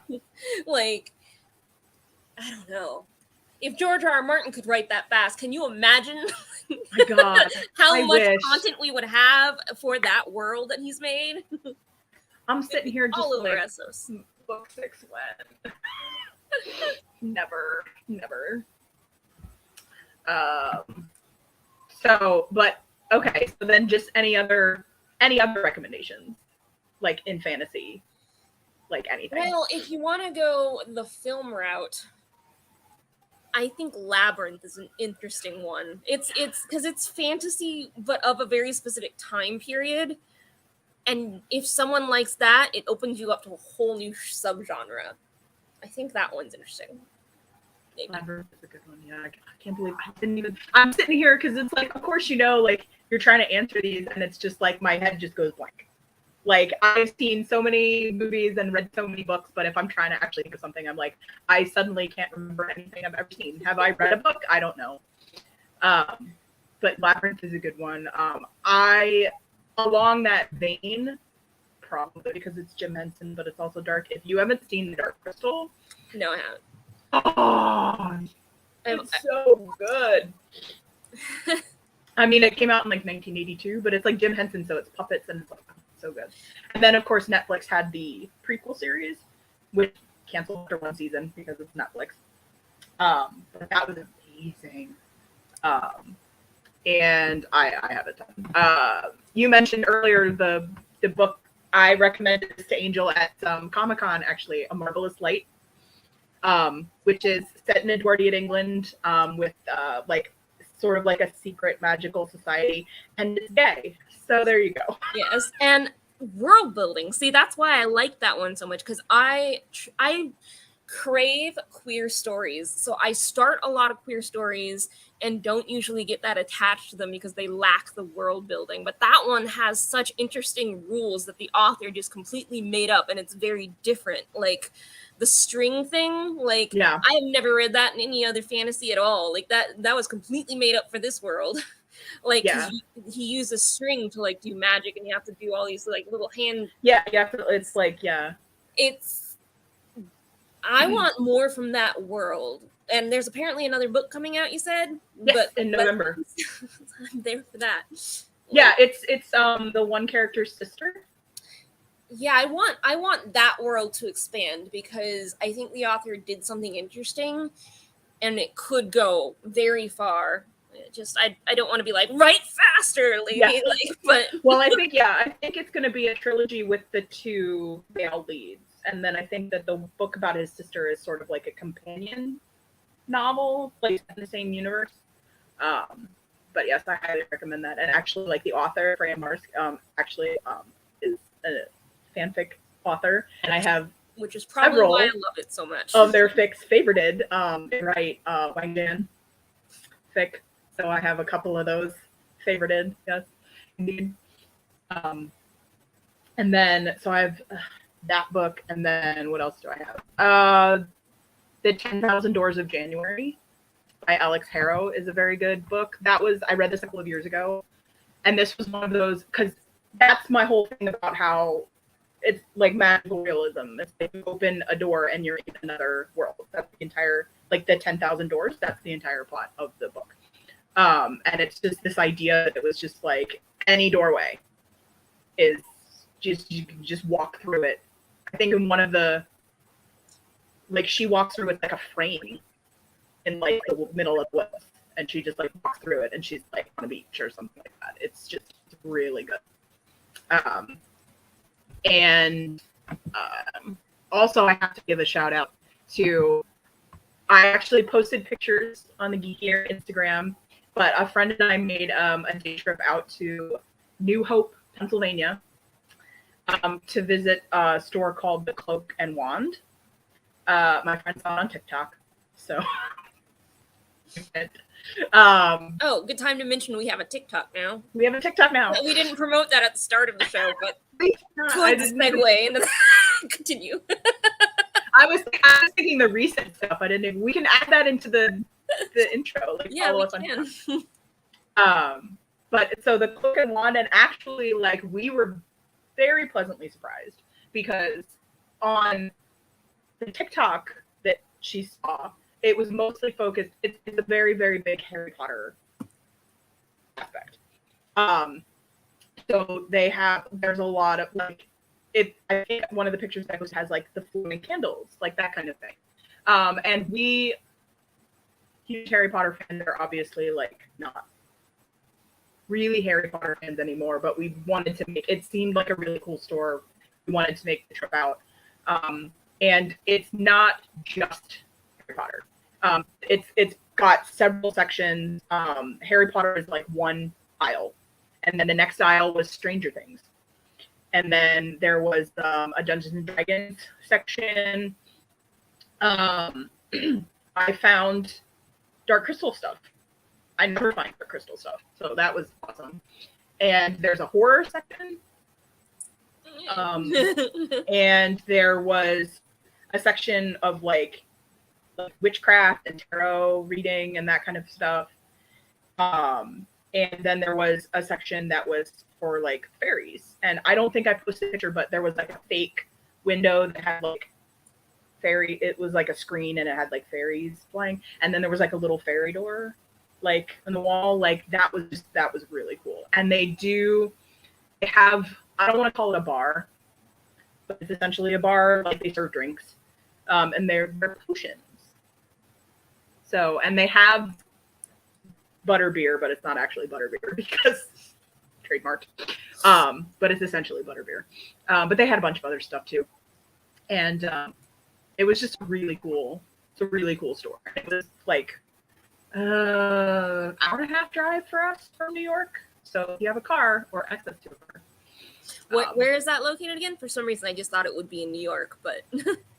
Like, I don't know. If George R.R. Martin could write that fast, can you imagine my God, how much content we would have for that world that he's made? I'm sitting here just all over like, Essos. Book 6 when? Never. So, but okay. So then, just any other recommendations, like in fantasy, like anything. Well, if you want to go the film route, I think Labyrinth is an interesting one. It's because it's fantasy, but of a very specific time period. And if someone likes that, it opens you up to a whole new subgenre. I think that one's interesting. Maybe. Labyrinth is a good one. Yeah, I can't believe I didn't even. I'm sitting here because it's like, of course, like you're trying to answer these, and it's just like my head just goes blank. Like, I've seen so many movies and read so many books, but if I'm trying to actually think of something, I'm like, I suddenly can't remember anything I've ever seen. Have I read a book? I don't know. But Labyrinth is a good one. Along that vein, probably because it's Jim Henson, but it's also dark. If you haven't seen The Dark Crystal, no, I haven't. Oh, it's so good. I mean, it came out in like 1982, but it's like Jim Henson, so it's puppets, and it's like so good. And then, of course, Netflix had the prequel series, which canceled after one season because it's Netflix. But that was amazing. And I have a ton. You mentioned earlier the book I recommended this to Angel at Comic-Con, actually, A Marvelous Light, which is set in Edwardian England with like sort of like a secret magical society, and it's gay. So there you go. Yes, and world building. See, that's why I like that one so much, because I crave queer stories. So I start a lot of queer stories and don't usually get that attached to them because they lack the world building. But that one has such interesting rules that the author just completely made up, and it's very different. Like the string thing, like I have never read that in any other fantasy at all. Like that was completely made up for this world. Like he uses string to like do magic, and you have to do all these like little hand. Yeah, it's like It's. I want more from that world. And there's apparently another book coming out, you said? Yes, but in November. I'm there for that. Yeah, it's the one character's sister. Yeah, I want that world to expand, because I think the author did something interesting, and it could go very far. Just I don't want to be like, write faster, lady. Yeah. But well, I think it's going to be a trilogy with the two male leads. And then I think that the book about his sister is sort of like a companion novel, like in the same universe. But yes, I highly recommend that. And actually, like the author, Freya Marsk, is a fanfic author, and I have which is probably why I love it so much. Of their fics favorited, they write Wangdan fic, so I have a couple of those favorited. Yes, indeed. And then so I have. That book, and then what else do I have? The 10,000 Doors of January by Alex Harrow is a very good book. I read this a couple of years ago, and this was one of those, because that's my whole thing about how it's like magical realism. It's like you open a door and you're in another world. That's the entire, like the 10,000 doors. That's the entire plot of the book. And it's just this idea that it was just like any doorway is just, you can just walk through it. I think in one of the, like she walks through with like a frame in like the middle of the woods, and she just like walks through it, and she's like on a beach or something like that. It's just really good. And also I have to give a shout out to, I actually posted pictures on the Geekiary Instagram, but a friend and I made a day trip out to New Hope, Pennsylvania, to visit a store called The Cloak and Wand. My friend saw it on TikTok, so. Oh, good time to mention we have a TikTok now. We have a TikTok now. We didn't promote that at the start of the show, but I good segue into that. Continue. I was thinking the recent stuff. I didn't even, we can add that into the intro. Like, yeah, follow we us can. on but so the Cloak and Wand, and actually like we were very pleasantly surprised, because on the TikTok that she saw, it was mostly focused, it's a very, very big Harry Potter aspect. So there's a lot of like, I think one of the pictures that has like the floating candles, like that kind of thing. And we, huge Harry Potter fans, are obviously like not really Harry Potter fans anymore, but we wanted to make, it seemed like a really cool store. We wanted to make the trip out. And it's not just Harry Potter. It's got several sections. Harry Potter is like one aisle, and then the next aisle was Stranger Things, and then there was a Dungeons and Dragons section. I found Dark Crystal stuff. I never find Dark Crystal stuff, so that was awesome. And there's a horror section, and there was a section of like witchcraft and tarot reading and that kind of stuff. And then there was a section that was for like fairies. And I don't think I posted a picture, but there was like a fake window that had like fairy. It was like a screen and it had like fairies flying. And then there was like a little fairy door like on the wall. Like that was really cool. And they have, I don't want to call it a bar, but it's essentially a bar. Like they serve drinks. And they're potions. So, and they have butterbeer, but it's not actually butterbeer because trademarked. But it's essentially butterbeer. But they had a bunch of other stuff too. And it was just really cool. It's a really cool store. It was like hour and a half drive for us from New York. So if you have a car or access to a car. Where is that located again? For some reason, I just thought it would be in New York, but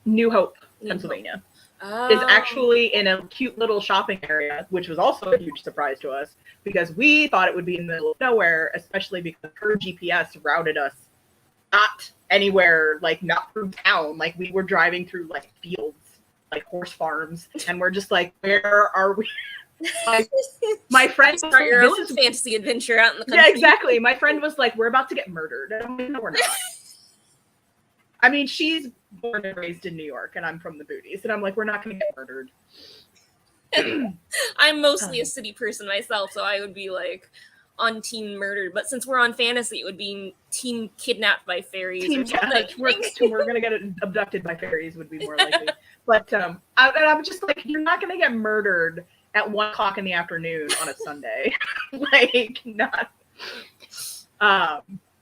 New Hope, Pennsylvania. Is actually in a cute little shopping area, which was also a huge surprise to us because we thought it would be in the middle of nowhere, especially because her GPS routed us not anywhere, like not through town. Like we were driving through like fields, like horse farms, and we're just like, where are we? My friend, start your own fantasy adventure out in the country. Yeah, exactly. My friend was like, we're about to get murdered. And I'm like, no, we're not. I mean, she's born and raised in New York, and I'm from the Booties, and I'm like, we're not going to get murdered. I'm mostly a city person myself, so I would be like on teen murdered. But since we're on fantasy, it would be teen kidnapped by fairies. We're going to get abducted by fairies would be more likely. But I'm just like, you're not going to get murdered at 1:00 in the afternoon on a Sunday. Like, not.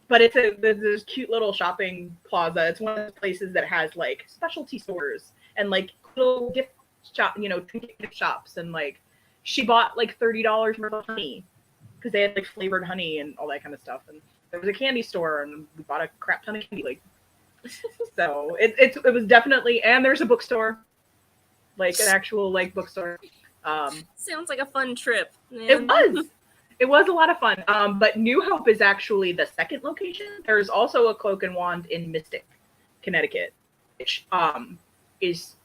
But it's this cute little shopping plaza. It's one of those places that has like specialty stores and like little gift shop, trinket gift shops. And like she bought like $30 worth of honey because they had like flavored honey and all that kind of stuff. And there was a candy store and we bought a crap ton of candy. Like, so it was definitely, and there's a bookstore, like an actual like bookstore. Sounds like a fun trip. Man. It was a lot of fun. But New Hope is actually the second location. There's also a Cloak and Wand in Mystic, Connecticut, which is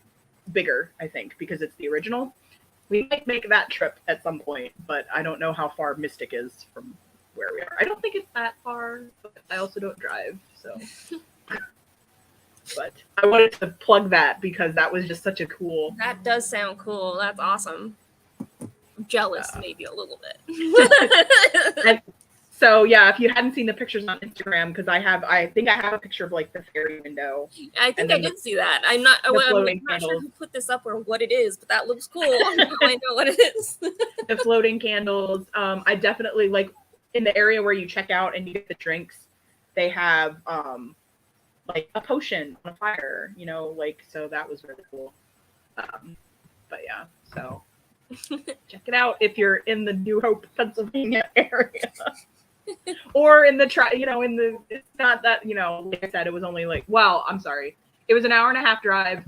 bigger, I think, because it's the original. We might make that trip at some point, but I don't know how far Mystic is from where we are. I don't think it's that far, but I also don't drive, so. But I wanted to plug that because that was just such a cool. That does sound cool. That's awesome. I'm jealous, maybe a little bit. So yeah, if you hadn't seen the pictures on Instagram, because I think I have a picture of like the ferry window. I think I did see that. I'm not sure who put this up or what it is, but that looks cool. Now I know what it is. The floating candles. I definitely like in the area where you check out and you get the drinks. They have like a potion on a fire, you know, like so that was really cool. But yeah, so check it out if you're in the New Hope, Pennsylvania area. Or in the it's not that, you know, like I said, it was only like, well, I'm sorry. It was an 1.5-hour drive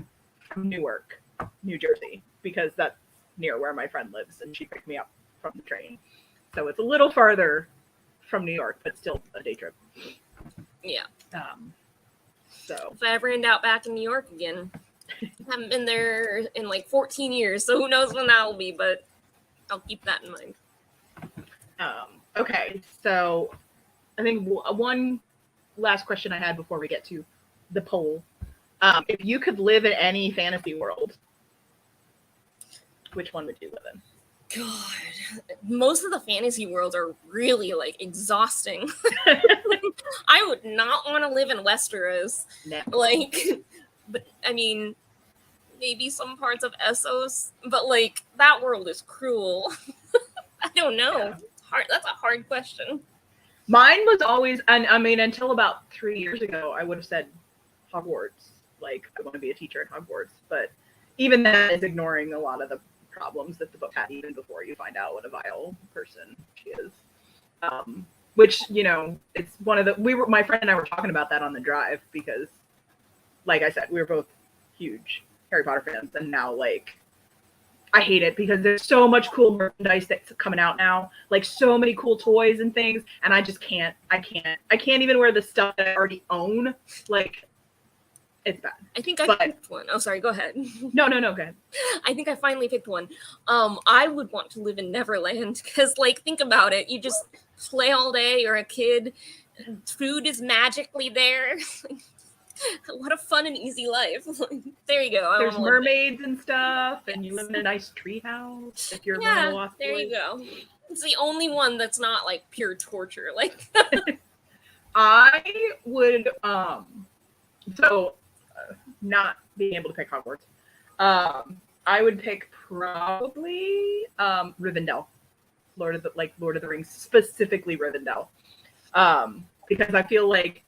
from Newark, New Jersey, because that's near where my friend lives and she picked me up from the train. So it's a little farther from New York, but still a day trip. Yeah. So if I ever end up back in New York again, I haven't been there in like 14 years, so who knows when that will be, but I'll keep that in mind. Okay, so I think one last question I had before we get to the poll. If you could live in any fantasy world, which one would you live in? God, most of the fantasy worlds are really like exhausting. I would not want to live in Westeros. No. Like, but I mean, maybe some parts of Essos, but like that world is cruel. I don't know. Yeah. Hard. That's a hard question. Mine was always, and I mean, until about 3 years ago, I would have said Hogwarts. Like, I want to be a teacher at Hogwarts. But even that is ignoring a lot of the problems that the book had even before you find out what a vile person she is. Which, you know, it's one of the, my friend and I were talking about that on the drive because, like I said, we were both huge Harry Potter fans, and now, like, I hate it because there's so much cool merchandise that's coming out now, like so many cool toys and things, and I just can't. I can't even wear the stuff that I already own. Like, it's bad. I think I picked one. Oh, sorry. Go ahead. No, go ahead. I think I finally picked one. I would want to live in Neverland because, like, think about it. You just play all day. You're a kid. Food is magically there. What a fun and easy life. There you go. There's mermaids and stuff, and you live in a nice tree house if you're one of the Lost there Boys. you go. It's the only one that's not like pure torture. Like I would not being able to pick Hogwarts. I would pick probably Rivendell. Lord of the Rings, specifically Rivendell. Because I feel like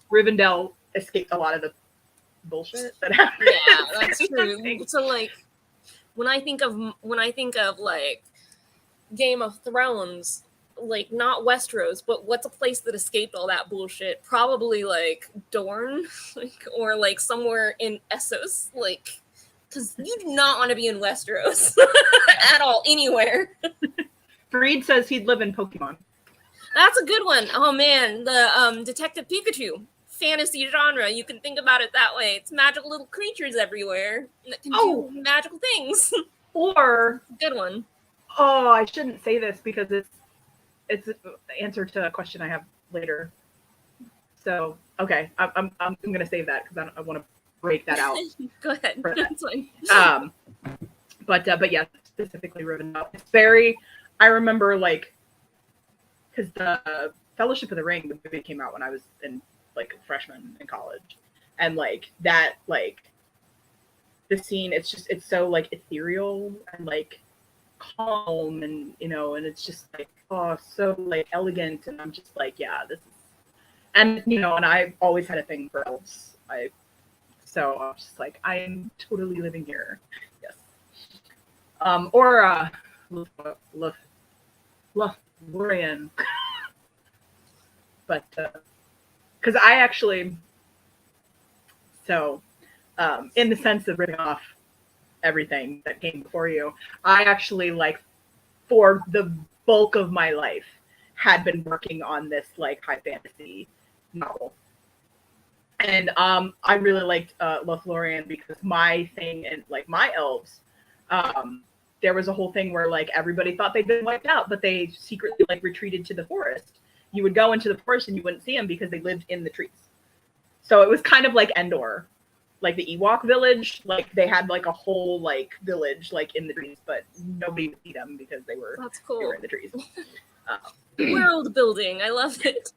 Rivendell escaped a lot of the bullshit that happened. Yeah, that's true. So like when I think of like Game of Thrones, like not Westeros, but what's a place that escaped all that bullshit? Probably like Dorne, like, or like somewhere in Essos, like, because you do not want to be in Westeros at all, anywhere. Fareed says he'd live in Pokemon. That's a good one. Oh man, the Detective Pikachu fantasy genre. You can think about it that way. It's magical little creatures everywhere that can do magical things. Or good one. Oh, I shouldn't say this because it's the answer to a question I have later. So okay, I'm gonna save that because I want to break that out. Go ahead. That's fine. But yeah, specifically Rivendell. It's very. I remember like because the Fellowship of the Ring, the movie came out when I was in like a freshman in college, and like that, like the scene, it's so like ethereal and like calm, and you know, and it's just like so like elegant, and I'm just like, yeah, this is, and you know, and I've always had a thing for elves. So I was just like, I am totally living here. Yes. Or Lothlorien. But because I actually, in the sense of ripping off everything that came before you, I actually, like, for the bulk of my life had been working on this like high fantasy novel. And I really liked Lothlorien because my thing and like my elves there was a whole thing where like everybody thought they'd been wiped out, but they secretly like retreated to the forest. You would go into the forest and you wouldn't see them because they lived in the trees. So it was kind of like Endor, like the Ewok village. Like they had like a whole like village like in the trees, but nobody would see them because they were in the trees. World building, I love it.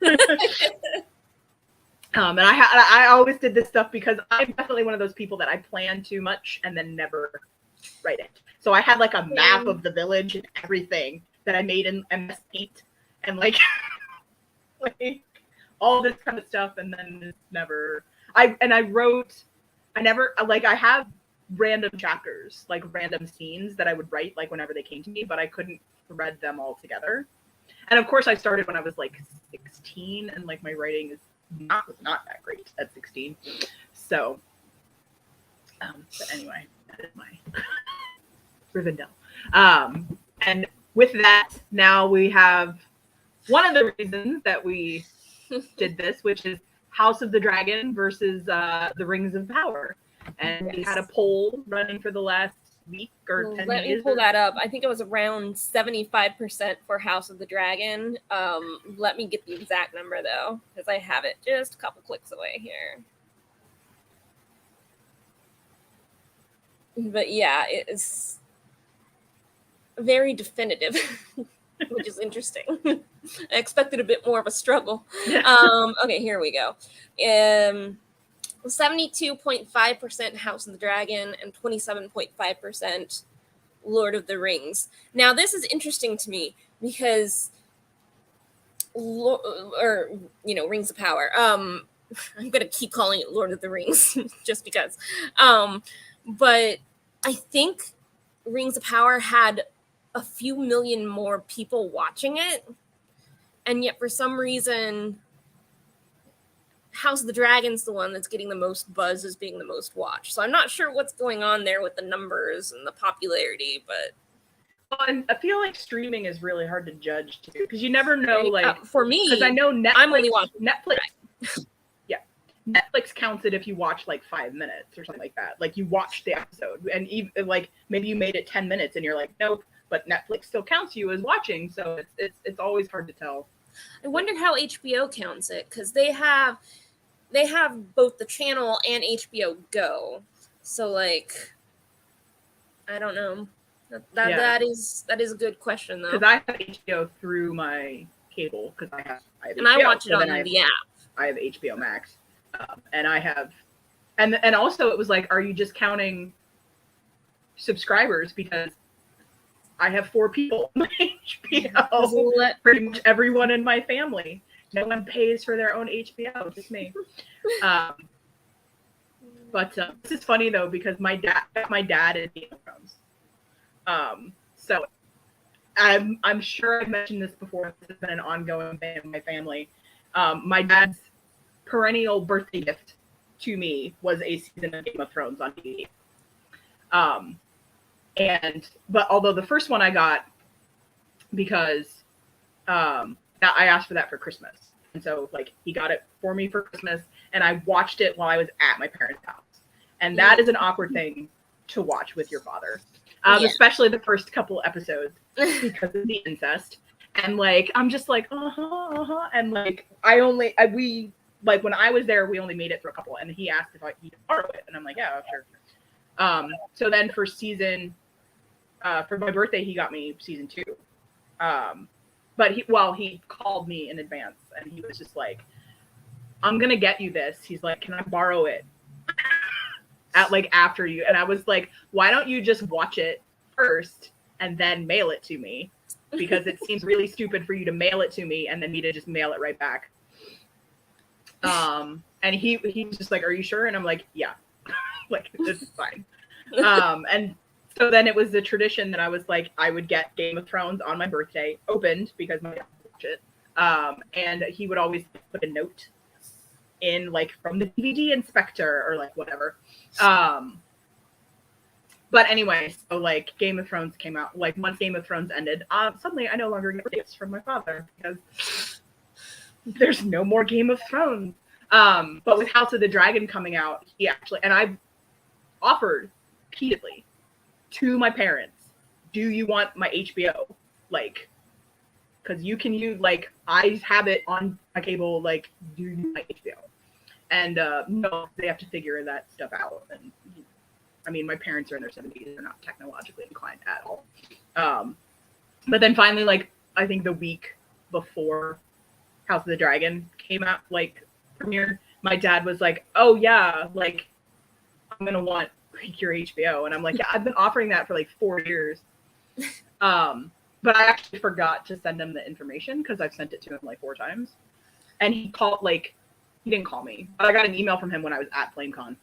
And I always did this stuff because I'm definitely one of those people that I plan too much and then never write it. So I had like a map of the village and everything that I made in MS Paint and like, like all this kind of stuff, and then it's never. I have random chapters, like random scenes that I would write like whenever they came to me, but I couldn't thread them all together. And of course, I started when I was like 16, and like my writing is not that great at 16. So, but anyway, that is my Rivendell. And with that, now we have one of the reasons that we did this, which is House of the Dragon versus the Rings of Power. And we had a poll running for the last week or 10 days. Let me pull that up. I think it was around 75% for House of the Dragon. Let me get the exact number though, because I have it just a couple clicks away here. But yeah, it is very definitive, which is interesting. I expected a bit more of a struggle. Okay, here we go. 72.5% House of the Dragon and 27.5% Lord of the Rings. Now, this is interesting to me because, Rings of Power. I'm going to keep calling it Lord of the Rings just because. But I think Rings of Power had a few million more people watching it. And yet, for some reason, House of the Dragon's the one that's getting the most buzz as being the most watched. So I'm not sure what's going on there with the numbers and the popularity, but... Well, and I feel like streaming is really hard to judge, too, because you never know, like... for me, because I know Netflix... I'm only watching Netflix. Yeah. Netflix counts it if you watch, like, 5 minutes or something like that. Like, you watched the episode, and even, like, maybe you made it 10 minutes, and you're like, nope, but Netflix still counts you as watching, so it's always hard to tell. I wonder how HBO counts it, because they have both the channel and HBO Go. So, like, I don't know. That is a good question, though. Because I have HBO through my cable, because I have and HBO, I watch it on the app. I have HBO Max, and I have, and also it was like, are you just counting subscribers? Because I have 4 people on my HBO. Pretty much everyone in my family. No one pays for their own HBO, just me. But this is funny though, because my dad is Game of Thrones. So I'm sure I've mentioned this before. This has been an ongoing thing in my family. My dad's perennial birthday gift to me was a season of Game of Thrones on DVD. But although the first one I got because I asked for that for Christmas. And so like he got it for me for Christmas and I watched it while I was at my parents' house. And that is an awkward thing to watch with your father. Especially the first couple episodes because of the incest. And like I'm just like, and like we like when I was there, we only made it for a couple and he asked if he could borrow it. And I'm like, yeah, sure. So then for for my birthday, he got me season 2. But he called me in advance and he was just like, I'm going to get you this. He's like, can I borrow it after you? And I was like, why don't you just watch it first and then mail it to me? Because it seems really stupid for you to mail it to me and then me to just mail it right back. And he was just like, are you sure? And I'm like, yeah, like this is fine. And so then it was the tradition that I was like, I would get Game of Thrones on my birthday opened because my dad would watch it. And he would always put a note in like from the DVD inspector or like whatever. But anyway, so like Game of Thrones came out, like once Game of Thrones ended, suddenly I no longer get gifts from my father because there's no more Game of Thrones. But with House of the Dragon coming out, he actually, and I offered repeatedly to my parents do you want my HBO? Like, because you can use, like, I have it on my cable, like, do you want my HBO? And no, they have to figure that stuff out. And I mean, my parents are in their 70s; they're not technologically inclined at all. But then finally, like, I think the week before House of the Dragon came out, like, premiered, my dad was like, "Oh yeah, like, I'm gonna want Geekiary HBO," and I'm like, "Yeah, I've been offering that for like 4 years." But I actually forgot to send him the information because I've sent it to him like 4 times, and he called, like, he didn't call me, but I got an email from him when I was at FlameCon,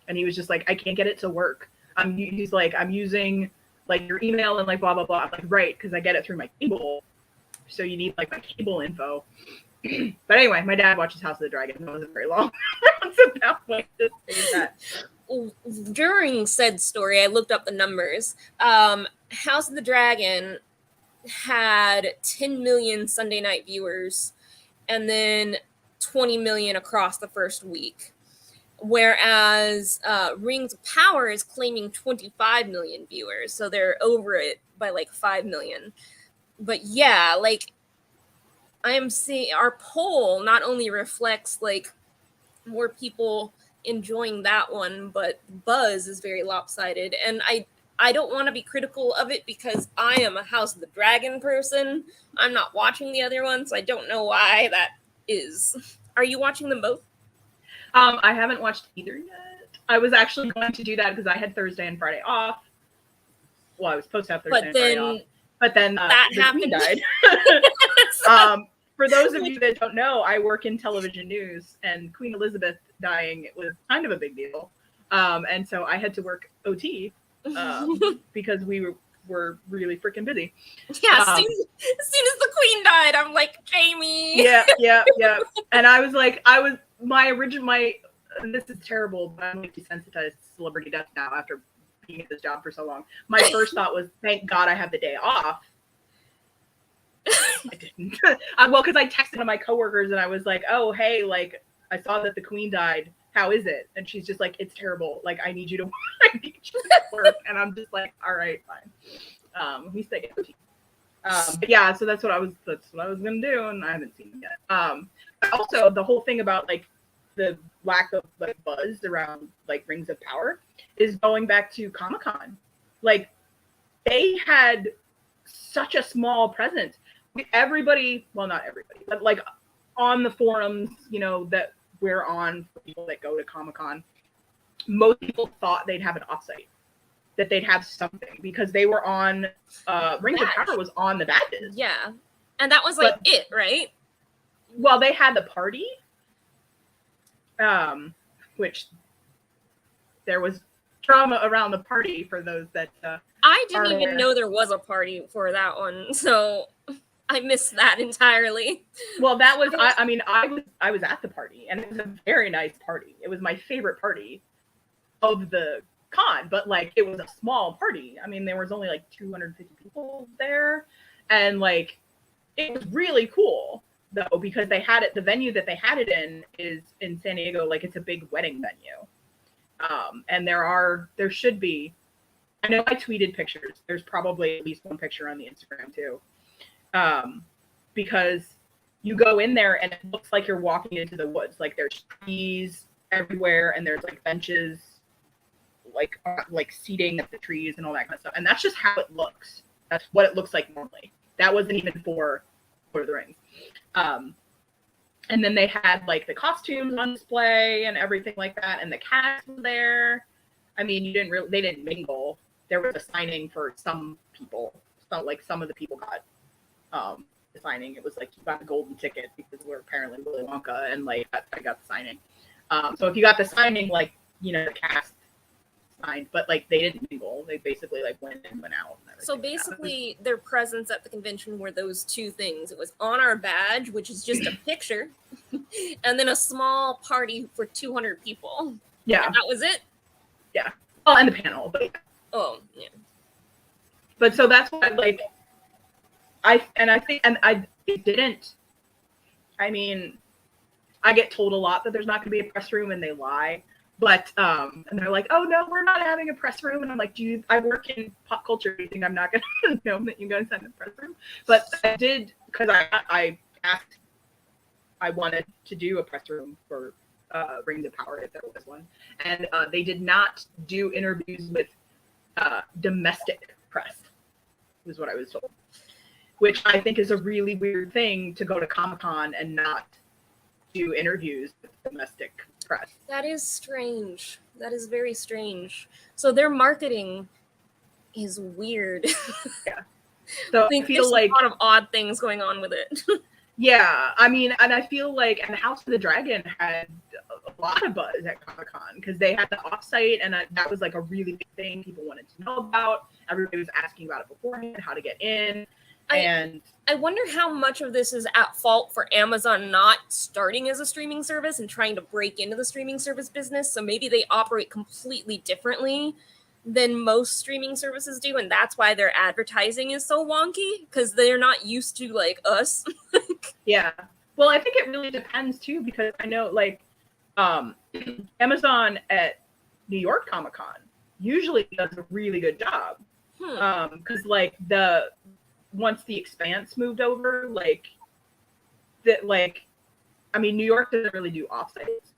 and he was just like, "I can't get it to work." He's like, "I'm using like your email and like blah blah blah." I'm like, "Right, because I get it through my cable, so you need like my cable info." But anyway, my dad watches House of the Dragon. It wasn't very long. So that way to say that. During said story, I looked up the numbers. House of the Dragon had 10 million Sunday night viewers, and then 20 million across the first week. Whereas Rings of Power is claiming 25 million viewers, so they're over it by like 5 million. But yeah, like, I am seeing our poll not only reflects like more people enjoying that one, but buzz is very lopsided. And I don't want to be critical of it because I am a House of the Dragon person. I'm not watching the other one, so I don't know why that is. Are you watching them both? I haven't watched either yet. I was actually going to do that because I had Thursday and Friday off. Well, I was supposed to have Thursday and Friday off. But then the Queen died. For those of you that don't know, I work in television news, and Queen Elizabeth dying was kind of a big deal. And so I had to work OT because we were really freaking busy. Yeah, as soon as the Queen died, I'm like, Jamie. Yeah. And I was like, this is terrible, but I'm like desensitized to celebrity death now after being at this job for so long. My first thought was, thank God I have the day off. I didn't. Well, because I texted to my coworkers and I was like, "Oh, hey, like, I saw that the Queen died. How is it?" And she's just like, "It's terrible. Like, I need you to work." And I'm just like, "All right, fine." We stay at but yeah, so that's what I was gonna do, and I haven't seen it yet. Also, the whole thing about like the lack of like buzz around like Rings of Power is going back to Comic-Con. Like, they had such a small presence. Everybody, well, not everybody, but like on the forums, you know, that we're on for people that go to Comic-Con, most people thought they'd have an offsite, that they'd have something, because they were on Rings of Power was on the badges. Yeah. And that was like it, right? Well, they had the party, which there was drama around the party for those that I didn't even know there was a party for that one, so I missed that entirely. Well, that was I was at the party, and it was a very nice party. It was my favorite party of the con, but like, it was a small party. I mean, there was only like 250 people there, and like, it was really cool though, because they had it, the venue that they had it in is in San Diego. Like, it's a big wedding venue. And there should be, I know I tweeted pictures. There's probably at least one picture on the Instagram too. Because you go in there and it looks like you're walking into the woods. Like, there's trees everywhere, and there's like benches, like seating at the trees and all that kind of stuff. And that's just how it looks. That's what it looks like normally. That wasn't even for Lord of the Rings. And then they had like the costumes on display and everything like that, and the cast was there. I mean, they didn't mingle. There was a signing for some people. So like, some of the people got the signing. It was like, you got a golden ticket because we're apparently Willy Wonka, and like, I got the signing. So if you got the signing, like, you know, the cast signed, but like, they didn't mingle. They basically like went in and went out. And so basically, their presence at the convention were those two things. It was on our badge, which is just a picture, and then a small party for 200 people. Yeah, and that was it. Yeah. Oh, and the panel, but yeah. Oh, yeah. But so that's what, like, it didn't. I mean, I get told a lot that there's not going to be a press room, and they lie. But and they're like, oh no, we're not having a press room. And I'm like, I work in pop culture. Do you think I'm not gonna know that you guys have a press room? But I did, because I asked, I wanted to do a press room for Rings of Power if there was one, and they did not do interviews with domestic press, is what I was told, which I think is a really weird thing, to go to Comic-Con and not do interviews with domestic press. That is strange. That is very strange. So their marketing is weird. Yeah. So I feel there's like a lot of odd things going on with it. yeah, I mean, and I feel like, and House of the Dragon had a lot of buzz at Comic-Con because they had the offsite, and that was like a really big thing people wanted to know about. Everybody was asking about it beforehand, how to get in. And I wonder how much of this is at fault for Amazon not starting as a streaming service and trying to break into the streaming service business. So maybe they operate completely differently than most streaming services do, and that's why their advertising is so wonky, because they're not used to like us. Yeah. Well, I think it really depends too, because I know like Amazon at New York Comic-Con usually does a really good job. Because like once the Expanse moved over, like that, like, I mean, New York doesn't really do offsites.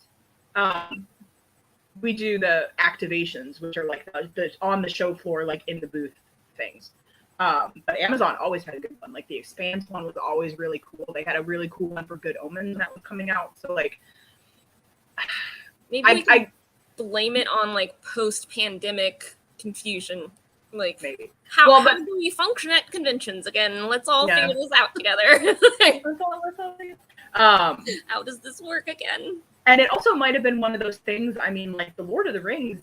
We do the activations, which are like the on the show floor, like in the booth things. But Amazon always had a good one. Like the Expanse one was always really cool. They had a really cool one for Good Omens that was coming out. So like, Maybe we can blame it on like post-pandemic confusion. Like, maybe. How do we function at conventions again? Let's all figure this out together. How does this work again? And it also might have been one of those things. I mean, like the Lord of the Rings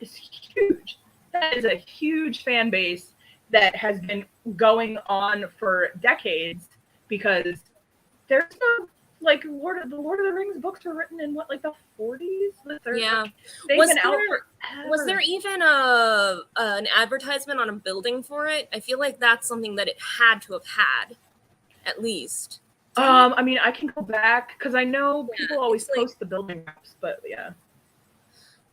is huge. That is a huge fan base that has been going on for decades, because there's no like the Lord of the Rings books were written in what, like the 40s? Yeah. Was there even an advertisement on a building for it? I feel like that's something that it had to have had, at least. I mean, I can go back because I know people always post the building maps, but yeah.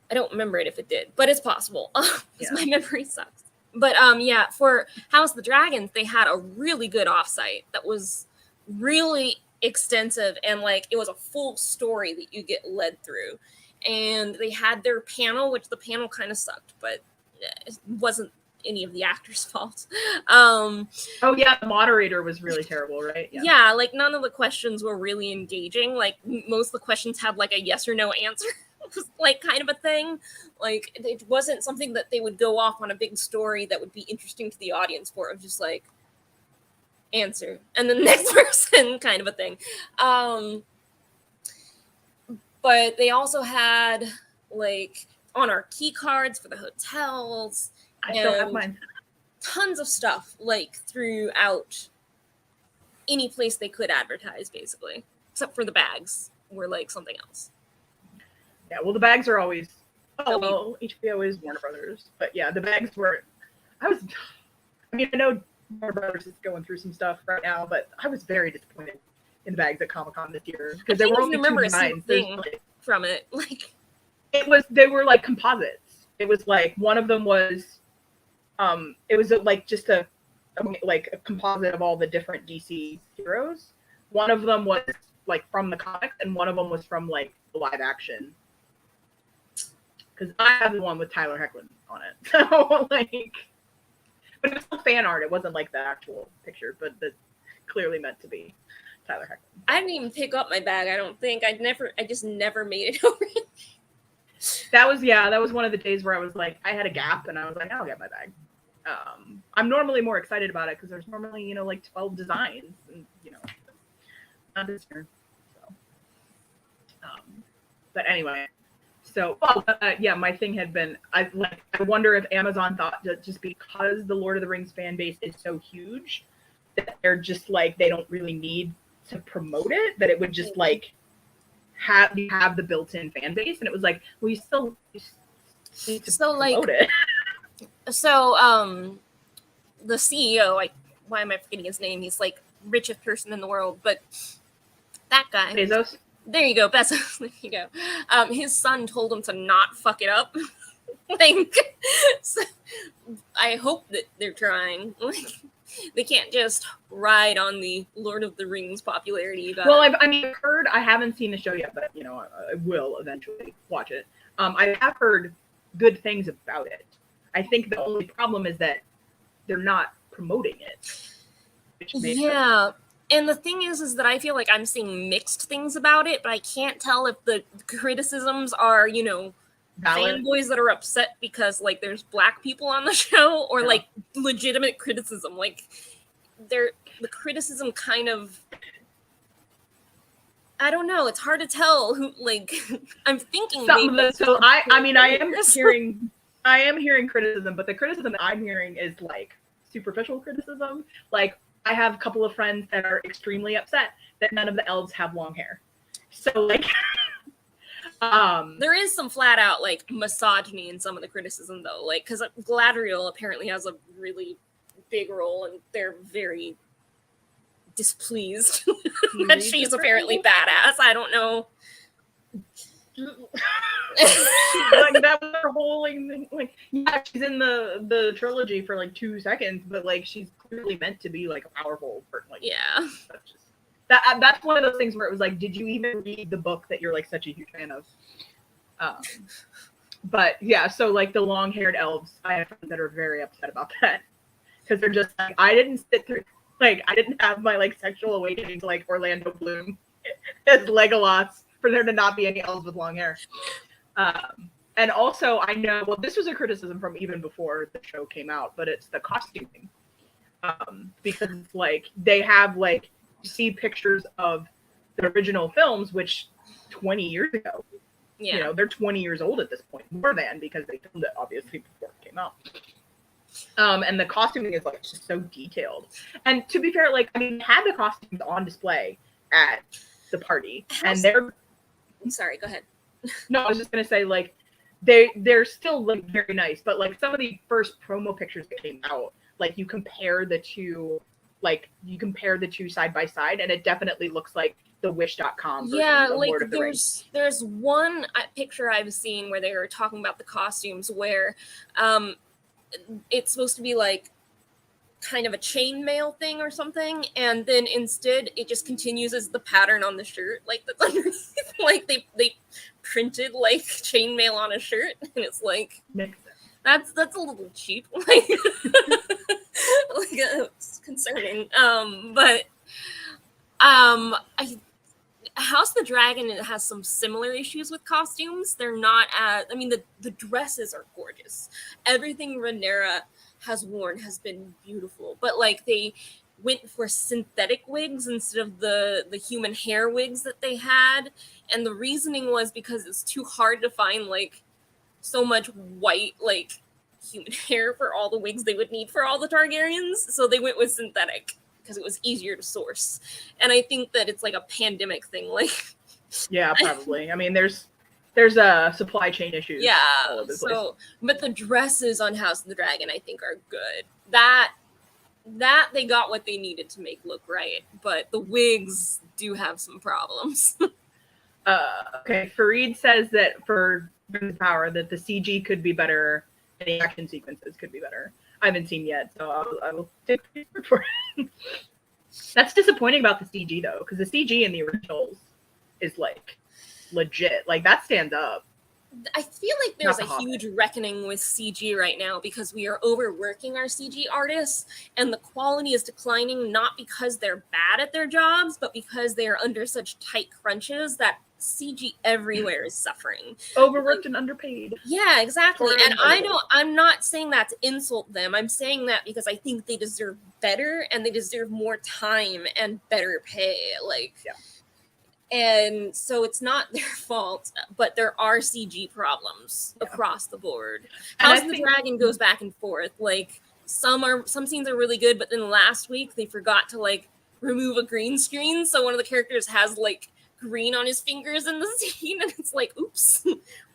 I don't remember it if it did, but it's possible. My memory sucks. But yeah, for House of the Dragons, they had a really good offsite that was really extensive, and like it was a full story that you get led through. And they had their panel, which the panel kind of sucked, but it wasn't any of the actors' fault. Oh yeah, the moderator was really terrible, right? Yeah, like none of the questions were really engaging. Like most of the questions had like a yes or no answer. It was like kind of a thing. Like it wasn't something that they would go off on a big story that would be interesting to the audience for. It was just like answer and the next person kind of a thing. But they also had like on our key cards for the hotels. I still have mine. Tons of stuff like throughout any place they could advertise, basically, except for the bags were like something else. Yeah, well, the bags are always HBO is Warner Brothers, but yeah, the bags were. I mean, I know Warner Brothers is going through some stuff right now, but I was very disappointed in the bags at Comic-Con this year because there were only two designs. From it, like they were like composites. It was like one of them was, it was like just a composite of all the different DC heroes. One of them was like from the comics, and one of them was from like the live action. Because I have the one with Tyler Hoechlin on it, so like, but it was still fan art. It wasn't like the actual picture, but that's clearly meant to be Tyler Hoechlin. I didn't even pick up my bag. I don't think I just never made it over. That was one of the days where I was like, I had a gap, and I was like, I'll get my bag. I'm normally more excited about it because there's normally like 12 designs, and not this year. So, but anyway. So, yeah, my thing had been, I wonder if Amazon thought that just because the Lord of the Rings fan base is so huge that they're just like, they don't really need to promote it, that it would just like have the built-in fan base. And it was like, well, you still need to promote it. So, the CEO, why am I forgetting his name? He's like richest person in the world, but that guy. Bezos? There you go, Bessa. There you go. His son told him to not fuck it up. Like, so I hope that they're trying. Like, they can't just ride on the Lord of the Rings popularity. Well, I've heard. I haven't seen the show yet, but you know, I will eventually watch it. I have heard good things about it. I think the only problem is that they're not promoting it. Yeah. And the thing is that I feel like I'm seeing mixed things about it, but I can't tell if the criticisms are, you know, valid fanboys that are upset because like there's black people on the show, or like legitimate criticism. Like the criticism kind of, I don't know. It's hard to tell who. Like, I'm thinking. Some of the, so I am hearing criticism, but the criticism that I'm hearing is like superficial criticism. Like, I have a couple of friends that are extremely upset that none of the elves have long hair. So like, there is some flat out like misogyny in some of the criticism though. Like, because Galadriel apparently has a really big role, and they're very displeased that she's apparently badass. I don't know. Like, that was her whole like, yeah, she's in the trilogy for like 2 seconds, but like she's clearly meant to be like a powerful person. Like, yeah, that's one of those things where it was like, did you even read the book that you're like such a huge fan of? But yeah, so like the long-haired elves, I have friends that are very upset about that because they're just like, I didn't sit through, like, I didn't have my like sexual awakening to like Orlando Bloom as Legolas for there to not be any elves with long hair. And also, I know, well, this was a criticism from even before the show came out, but it's the costuming. Because like they have like, you see pictures of the original films, which 20 years ago, you know, they're 20 years old at this point, more than, because they filmed it obviously before it came out. And the costuming is like just so detailed. And to be fair, like, I mean, had the costumes on display at the party, and they're, sorry, go ahead. No, I was just gonna say, like, they're still like very nice, but like some of the first promo pictures that came out, like you compare the two side by side, and it definitely looks like the Wish.com version of Lord of the Rings. There's one picture I've seen where they were talking about the costumes where it's supposed to be like kind of a chainmail thing or something, and then instead it just continues as the pattern on the shirt, like that's underneath. Like they printed like chainmail on a shirt, and it's like that's a little cheap. Like, it's concerning. But House of the Dragon has some similar issues with costumes. They're not as, I mean, the dresses are gorgeous. Everything Rhaenyra has worn has been beautiful, but like they went for synthetic wigs instead of the human hair wigs that they had, and the reasoning was because it's too hard to find like so much white like human hair for all the wigs they would need for all the Targaryens, so they went with synthetic because it was easier to source. And I think that it's like a pandemic thing, like, yeah, probably. I mean, there's a supply chain issues. Yeah. All over the place. So, but the dresses on House of the Dragon, I think, are good. That they got what they needed to make look right, but the wigs do have some problems. Okay, Fareed says that for the Power, that the CG could be better and the action sequences could be better. I haven't seen yet, so I will take your word for it. That's disappointing about the CG though, because the CG in the originals is like legit. Like, that stands up. I feel like there's a huge reckoning with CG right now because we are overworking our CG artists, and the quality is declining not because they're bad at their jobs, but because they are under such tight crunches that CG everywhere is suffering. Overworked and underpaid. Yeah, exactly. And I'm not saying that to insult them. I'm saying that because I think they deserve better, and they deserve more time and better pay. Like, yeah. And so it's not their fault, but there are CG problems across the board. House of the Dragon goes back and forth. Like, some scenes are really good, but then last week they forgot to like remove a green screen, so one of the characters has like green on his fingers in the scene, and it's like, oops,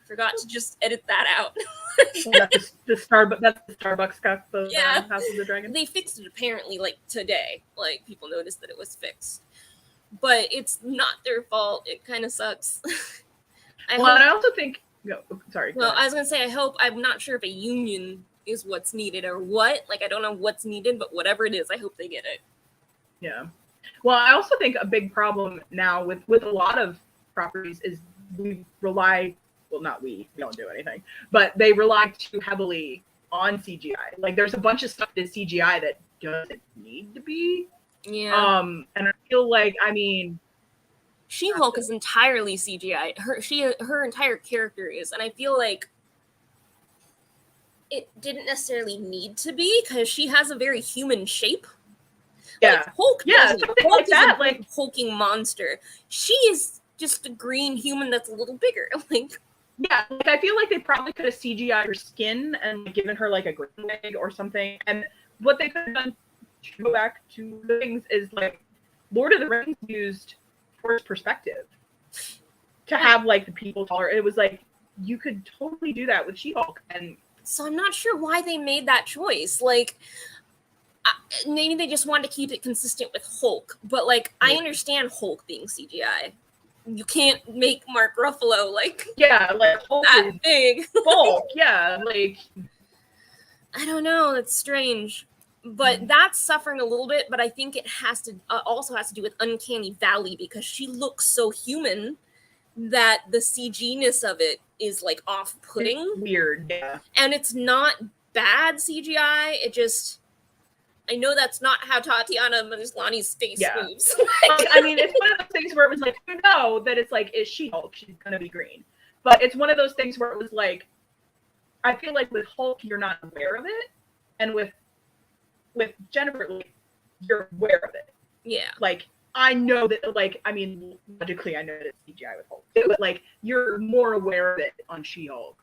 forgot to just edit that out. That's the Starbucks cup of House of the Dragon. They fixed it apparently like today. Like, people noticed that it was fixed. but it's not their fault. It kind of sucks. And I also think, no, sorry. Well, I was gonna say, I'm not sure if a union is what's needed or what. Like, I don't know what's needed, but whatever it is, I hope they get it. Yeah. Well, I also think a big problem now with a lot of properties is we rely, well, not we don't do anything, but they rely too heavily on CGI. Like, there's a bunch of stuff that's CGI that doesn't need to be. Yeah. And I feel like, I mean, She-Hulk is entirely CGI. Her entire character is, and I feel like it didn't necessarily need to be because she has a very human shape. Yeah, like, Hulk something Hulk like is that. A like hulking monster. She is just a green human that's a little bigger. Like, yeah, like I feel like they probably could have CGI'd her skin and like, given her like a green wig or something. And what they could have done, to go back to the things, is like Lord of the Rings used first perspective to have like the people taller. It was like you could totally do that with She-Hulk, and so I'm not sure why they made that choice. Like, maybe they just wanted to keep it consistent with Hulk, but like, I understand Hulk being CGI. You can't make Mark Ruffalo like Hulk that big. Hulk, yeah, like I don't know. It's strange, but that's suffering a little bit. But I think it has to also has to do with Uncanny Valley because she looks so human that the CG-ness of it is like off-putting, weird, yeah. And it's not bad CGI. It just, I know that's not how Tatiana Maslany's face moves. I mean, it's one of those things where it was like, you know that it's like, is She-Hulk? She's gonna be green. But it's one of those things where it was like, I feel like with Hulk, you're not aware of it, and with Jennifer, like, you're aware of it. Yeah. Like, I know that, like, I mean, logically, I know that it's CGI with Hulk. But like, you're more aware of it on She-Hulk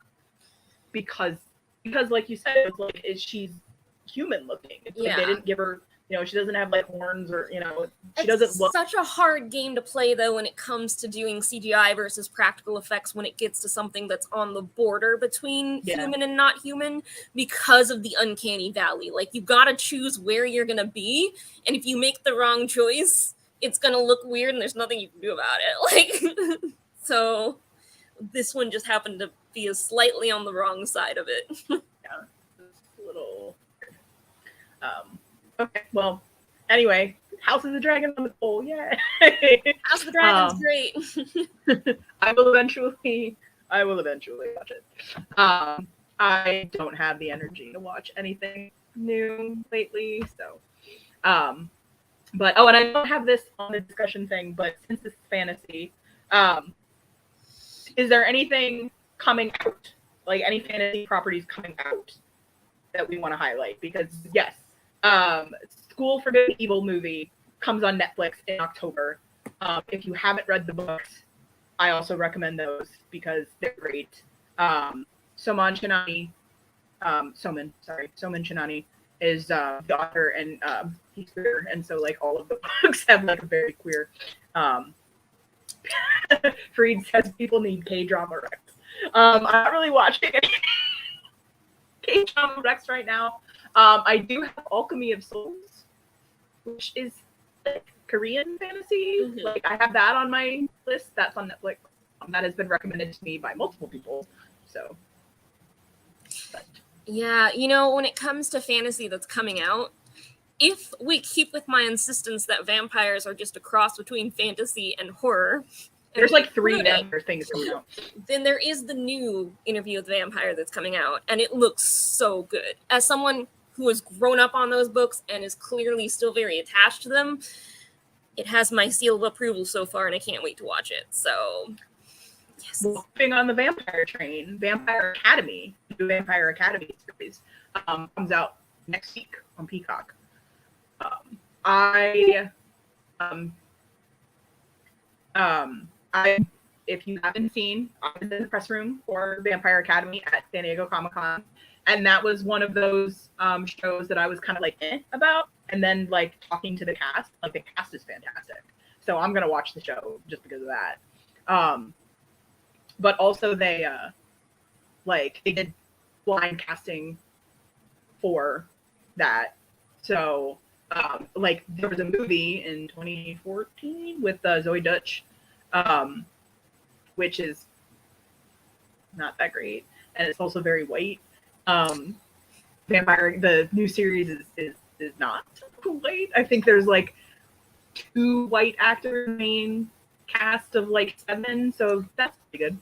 because, like you said, it's like she's human looking. It's like they didn't give her, you know, she doesn't have like horns or, you know, she doesn't look. Such a hard game to play though when it comes to doing CGI versus practical effects when it gets to something that's on the border between human and not human because of the Uncanny Valley. Like, you gotta choose where you're gonna be, and if you make the wrong choice, it's gonna look weird and there's nothing you can do about it. Like, so this one just happened to be slightly on the wrong side of it. Yeah, it's a little. Okay, well, anyway, House of the Dragon on the pole, yeah. House of the Dragon's great. I will eventually watch it. I don't have the energy to watch anything new lately, so. But and I don't have this on the discussion thing, but since it's fantasy, is there anything coming out, like any fantasy properties coming out that we want to highlight? Because yes, School for Good and Evil movie comes on Netflix in October. If you haven't read the books, I also recommend those because they're great. Soman Shinani is the author, and he's queer, and so like all of the books have like a very queer. Freed says people need K-drama Rex. I'm not really watching any K-drama Rex right now. I do have Alchemy of Souls, which is like Korean fantasy. Mm-hmm. Like, I have that on my list. That's on Netflix. That has been recommended to me by multiple people. So, but. Yeah, you know, when it comes to fantasy that's coming out, if we keep with my insistence that vampires are just a cross between fantasy and horror, there's like 3 vampire things coming out. Then there is the new Interview with the Vampire that's coming out, and it looks so good. As someone who has grown up on those books and is clearly still very attached to them, it has my seal of approval so far, and I can't wait to watch it. So, yes. Moving on the vampire train, Vampire Academy, the Vampire Academy series, comes out next week on Peacock. If you haven't seen, I was in the press room for Vampire Academy at San Diego Comic-Con, and that was one of those shows that I was kind of like about, and then like talking to the cast, like the cast is fantastic, so I'm gonna watch the show just because of that. But also they did blind casting for that, so Like there was a movie in 2014 with Zoe Dutch, which is not that great, and it's also very white. Vampire, the new series is not white. I think there's like 2 white actors main cast of like 7, so that's pretty good.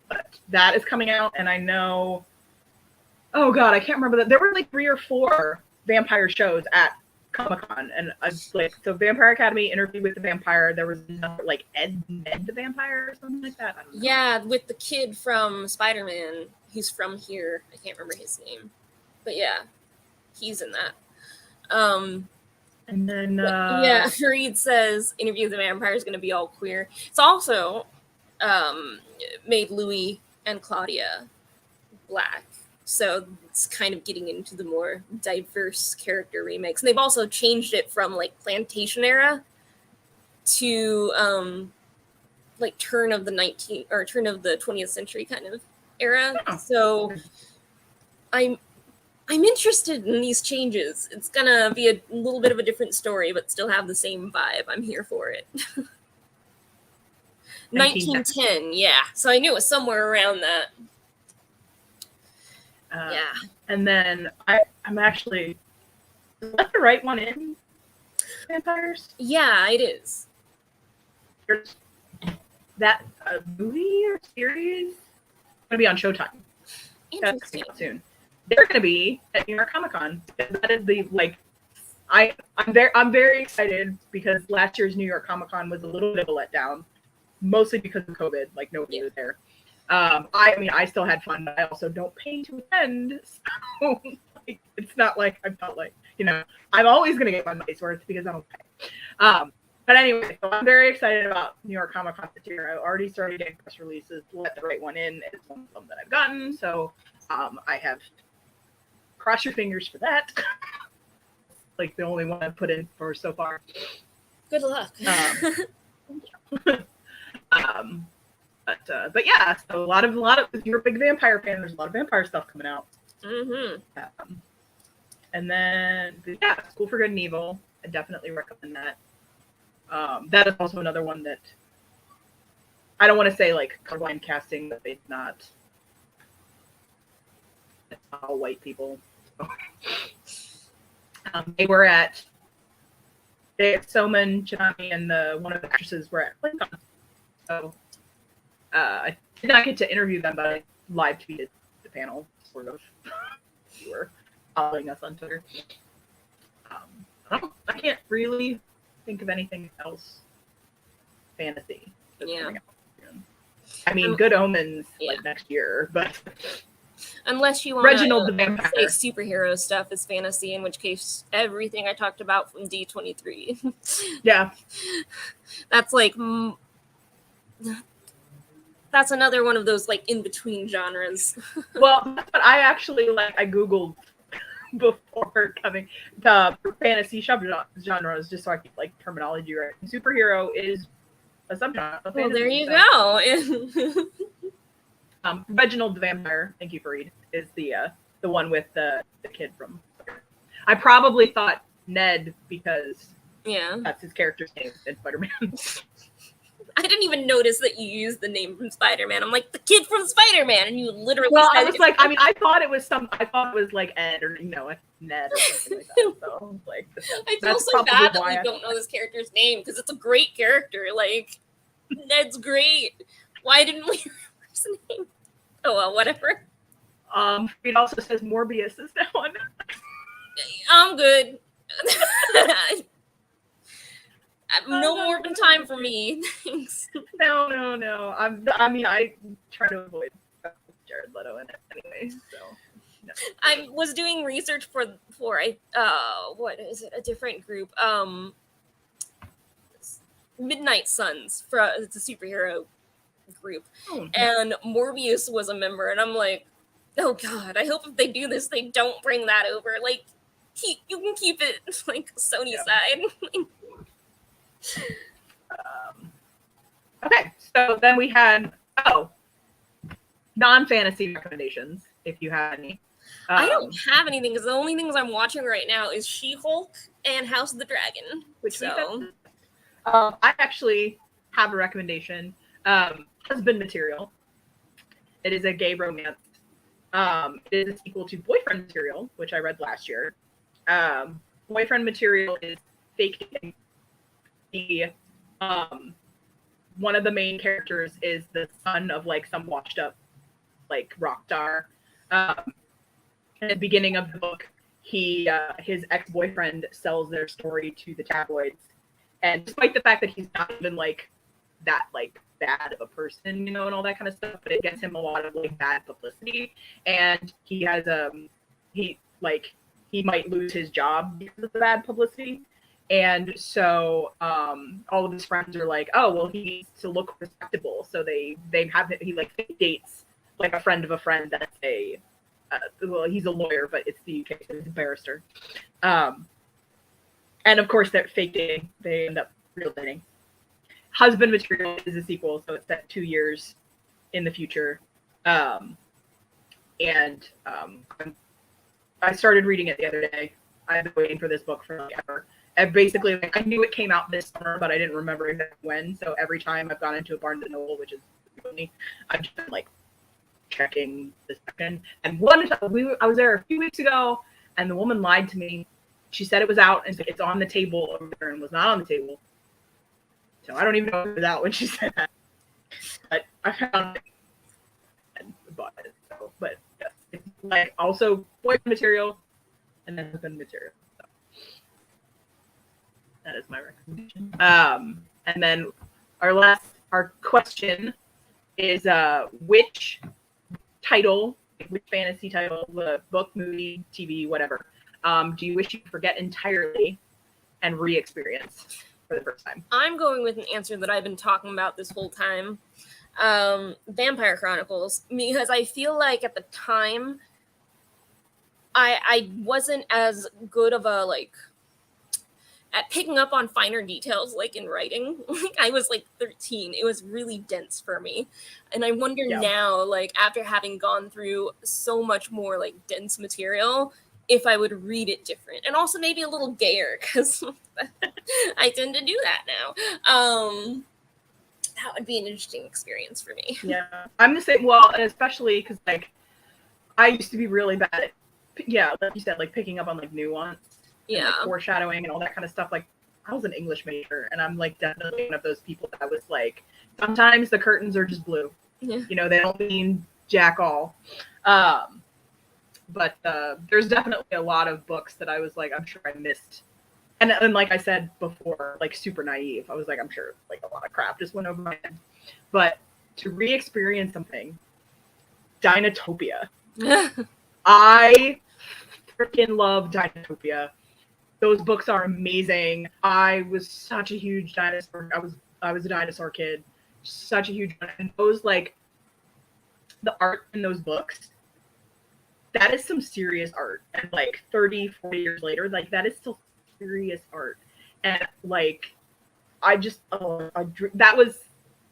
But that is coming out, and I know, oh god, I can't remember that there were like 3 or 4 vampire shows at Comic-Con, and like so Vampire Academy, Interview with the Vampire, there was another like Ned the Vampire or something like that. I don't know. Yeah, with the kid from Spider-Man, who's from here. I can't remember his name, but yeah, he's in that. And then yeah, Fareed says Interview with the Vampire is going to be all queer. It's also made Louis and Claudia black, so it's kind of getting into the more diverse character remakes. And they've also changed it from like Plantation era to like turn of the 20th century kind of era. Oh. So I'm interested in these changes. It's gonna be a little bit of a different story, but still have the same vibe. I'm here for it. 1910, yeah. So I knew it was somewhere around that. Yeah. And then I'm actually, is that the right one in Vampires? Yeah, it is. There's that movie or series going to be on Showtime. That's coming out soon. They're going to be at New York Comic Con. That is the like. I'm very excited because last year's New York Comic Con was a little bit of a letdown, mostly because of COVID. Like nobody was there. I mean, I still had fun, but I also don't pay to attend, so like, it's not like I felt like, you know, I'm always gonna get my money's worth because I don't pay. But anyway, so I'm very excited about New York Comic Con this year. I already started getting press releases. Let the Right One In is one of them that I've gotten, so I have cross your fingers for that. Like the only one I've put in for so far. Good luck. But yeah, so a lot of if you're a big vampire fan, there's a lot of vampire stuff coming out. Mm-hmm. And then yeah, School for Good and Evil. I definitely recommend that. That is also another one that I don't want to say like colorblind casting, but it's not all white people. They had Soman Chanami and one of the actresses were at PlayCon. So I did not get to interview them, but I live tweeted the panel, sort of. You were following us on Twitter. I can't really think of anything else fantasy that's coming out soon. I mean, Good Omens like next year, but unless you want Reginald the Vampire. Say superhero stuff is fantasy, in which case everything I talked about from D23. Yeah, that's like that's another one of those like in between genres. Well, that's what I actually like. I googled before coming the fantasy subgenres just so I could like terminology right. Superhero is a subgenre. Well, there you go. Reginald the Vampire, thank you, Fareed, is the one with the kid from. I probably thought Ned because that's his character's name in Spider-Man. I didn't even notice that you used the name from Spider-Man. I'm like, the kid from Spider-Man, and you literally. Well, I was like, I mean, I thought it was like Ed or Ned or something like that. So like, I feel so bad that we don't know this character's name because it's a great character. Like, Ned's great. Why didn't we remember his name? Oh well, whatever. It also says Morbius is now on. I'm good. No more than time for me. Thanks. No. I mean, I try to avoid Jared Leto in it anyway. So no. I was doing research for what is it? A different group. Midnight Suns. It's a superhero group, and Morbius was a member, and I'm like, oh god, I hope if they do this, they don't bring that over. Like, you can keep it like Sony side. Okay, so then we had non-fantasy recommendations, if you had any. I don't have anything because the only things I'm watching right now is She-Hulk and House of the Dragon. Which so I actually have a recommendation. Husband Material. It is a gay romance. It is a sequel to Boyfriend Material, which I read last year. Boyfriend Material is fake dating. The one of the main characters is the son of like some washed up like rock star. At the beginning of the book, his ex-boyfriend sells their story to the tabloids, and despite the fact that he's not even like that like bad of a person, you know, and all that kind of stuff, but it gets him a lot of like bad publicity, and he has he might lose his job because of the bad publicity. And so all of his friends are like, oh well, he needs to look respectable, so he like dates like a friend of a friend that's a well, he's a lawyer, but it's the UK, so he's a barrister. And of course, they're fake dating. They end up real dating. Husband Material is a sequel, so it's set 2 years in the future. I started reading it the other day. I've been waiting for this book for like ever. And basically, like, I knew it came out this summer, but I didn't remember exactly when. So every time I've gone into a Barnes & Noble, which is really, I've just been like checking the section. And I was there a few weeks ago, and the woman lied to me. She said it was out, and it's on the table over there, and was not on the table. So I don't even know if it was out when she said that. But I found it and bought it. So, but yes, it's like also Boyfriend Material, and then Husband Material. So that is my recommendation. And then our question is which fantasy title, the book, movie, TV, whatever, do you wish you could forget entirely and re-experience for the first time? I'm going with an answer that I've been talking about this whole time. Vampire Chronicles, because I feel like at the time I wasn't as good of a like at picking up on finer details like in writing. I was like 13. It was really dense for me. And I wonder now, like after having gone through so much more like dense material, if I would read it different. And also maybe a little gayer, because I tend to do that now. That would be an interesting experience for me. Yeah, I'm the same. Well, and especially because like I used to be really bad at, like you said, like picking up on like nuance, and, like, foreshadowing and all that kind of stuff. Like I was an English major, and I'm like definitely one of those people that was like, sometimes the curtains are just blue. Yeah. You know, they don't mean jack all. But there's definitely a lot of books that I was like, I'm sure I missed. And like I said before, like super naive. I was like, I'm sure like a lot of crap just went over my head. But to re-experience something, Dinotopia. I freaking love Dinotopia. Those books are amazing. I was such a huge dinosaur. I was a dinosaur kid. Such a huge one. And those like the art in those books, that is some serious art. And like 30, 40 years later, like that is still serious art. And like that was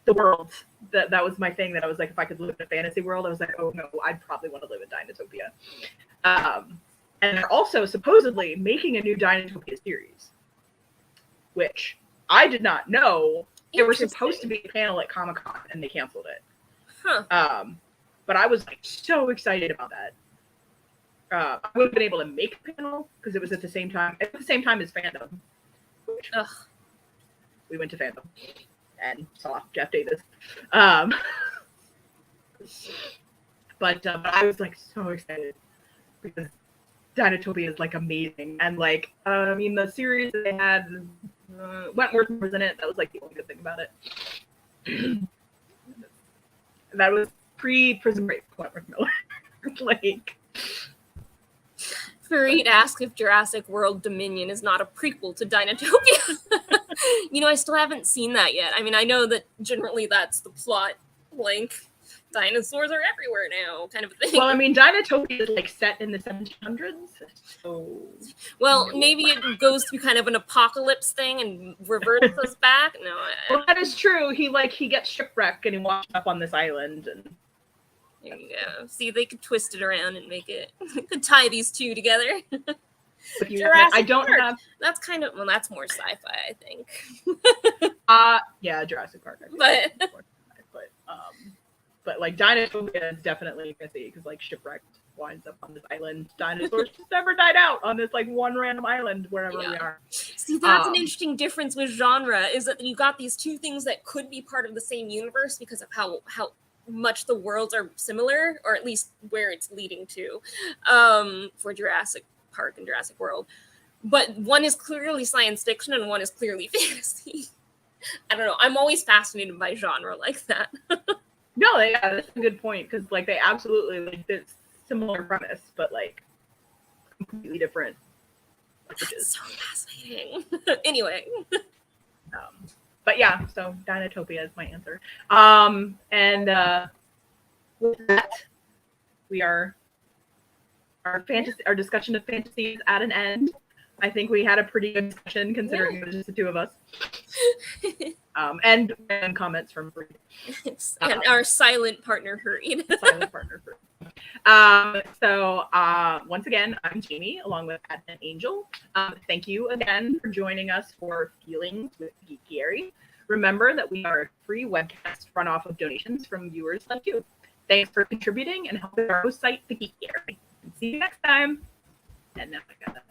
the world. That was my thing, that I was like, if I could live in a fantasy world, I was like, oh no, I'd probably want to live in Dinotopia. And they're also supposedly making a new Dinotopia series, which I did not know. There was supposed to be a panel at Comic-Con, and they canceled it. Huh. But I was like so excited about that. I would have been able to make a panel because it was at the same time as Fandom. Which, we went to Fandom and saw Jeff Davis. But I was like so excited because Dinotopia is like amazing, and like I mean the series that they had, Wentworth was in it. That was like the only good thing about it. That was pre-Prison Break, Wentworth Miller. Like, Fareed asked if Jurassic World Dominion is not a prequel to Dinotopia. You know, I still haven't seen that yet. I mean, I know that generally that's the plot, like dinosaurs are everywhere now, kind of a thing. Well, I mean, Dinotopia is like set in the 1700s, so... Well, maybe it goes through kind of an apocalypse thing and reverts us back. No, well, that is true. He gets shipwrecked and he washes up on this island, and There you go. See, they could twist it around and make it. Could tie these two together. If you Jurassic I don't Park. have. That's kind of that's more sci-fi, I think. Yeah, Jurassic Park. I think But- is more sci-fi, but like Dinotopia is definitely fantasy because like Shipwrecked winds up on this island. Dinosaurs just never died out on this like one random island wherever we are. See, that's an interesting difference with genre, is that you got these two things that could be part of the same universe because of how much the worlds are similar, or at least where it's leading to, for Jurassic Park and Jurassic World. But one is clearly science fiction and one is clearly fantasy. I don't know. I'm always fascinated by genre like that. No, yeah, that's a good point because like they absolutely like this similar premise, but like completely different. That's so fascinating. Anyway. But yeah, so Dinotopia is my answer. And with that, our discussion of fantasy is at an end. I think we had a pretty good discussion considering it was just the two of us. And comments from Freed. And our silent partner Freed. Silent partner Freed. So once again, I'm Jamie along with Advent Angel. Thank you again for joining us for Feelings with Geekiary. Remember that we are a free webcast run off of donations from viewers like you. Thanks for contributing and helping our host site, the Geekiary. See you next time. And now I got that.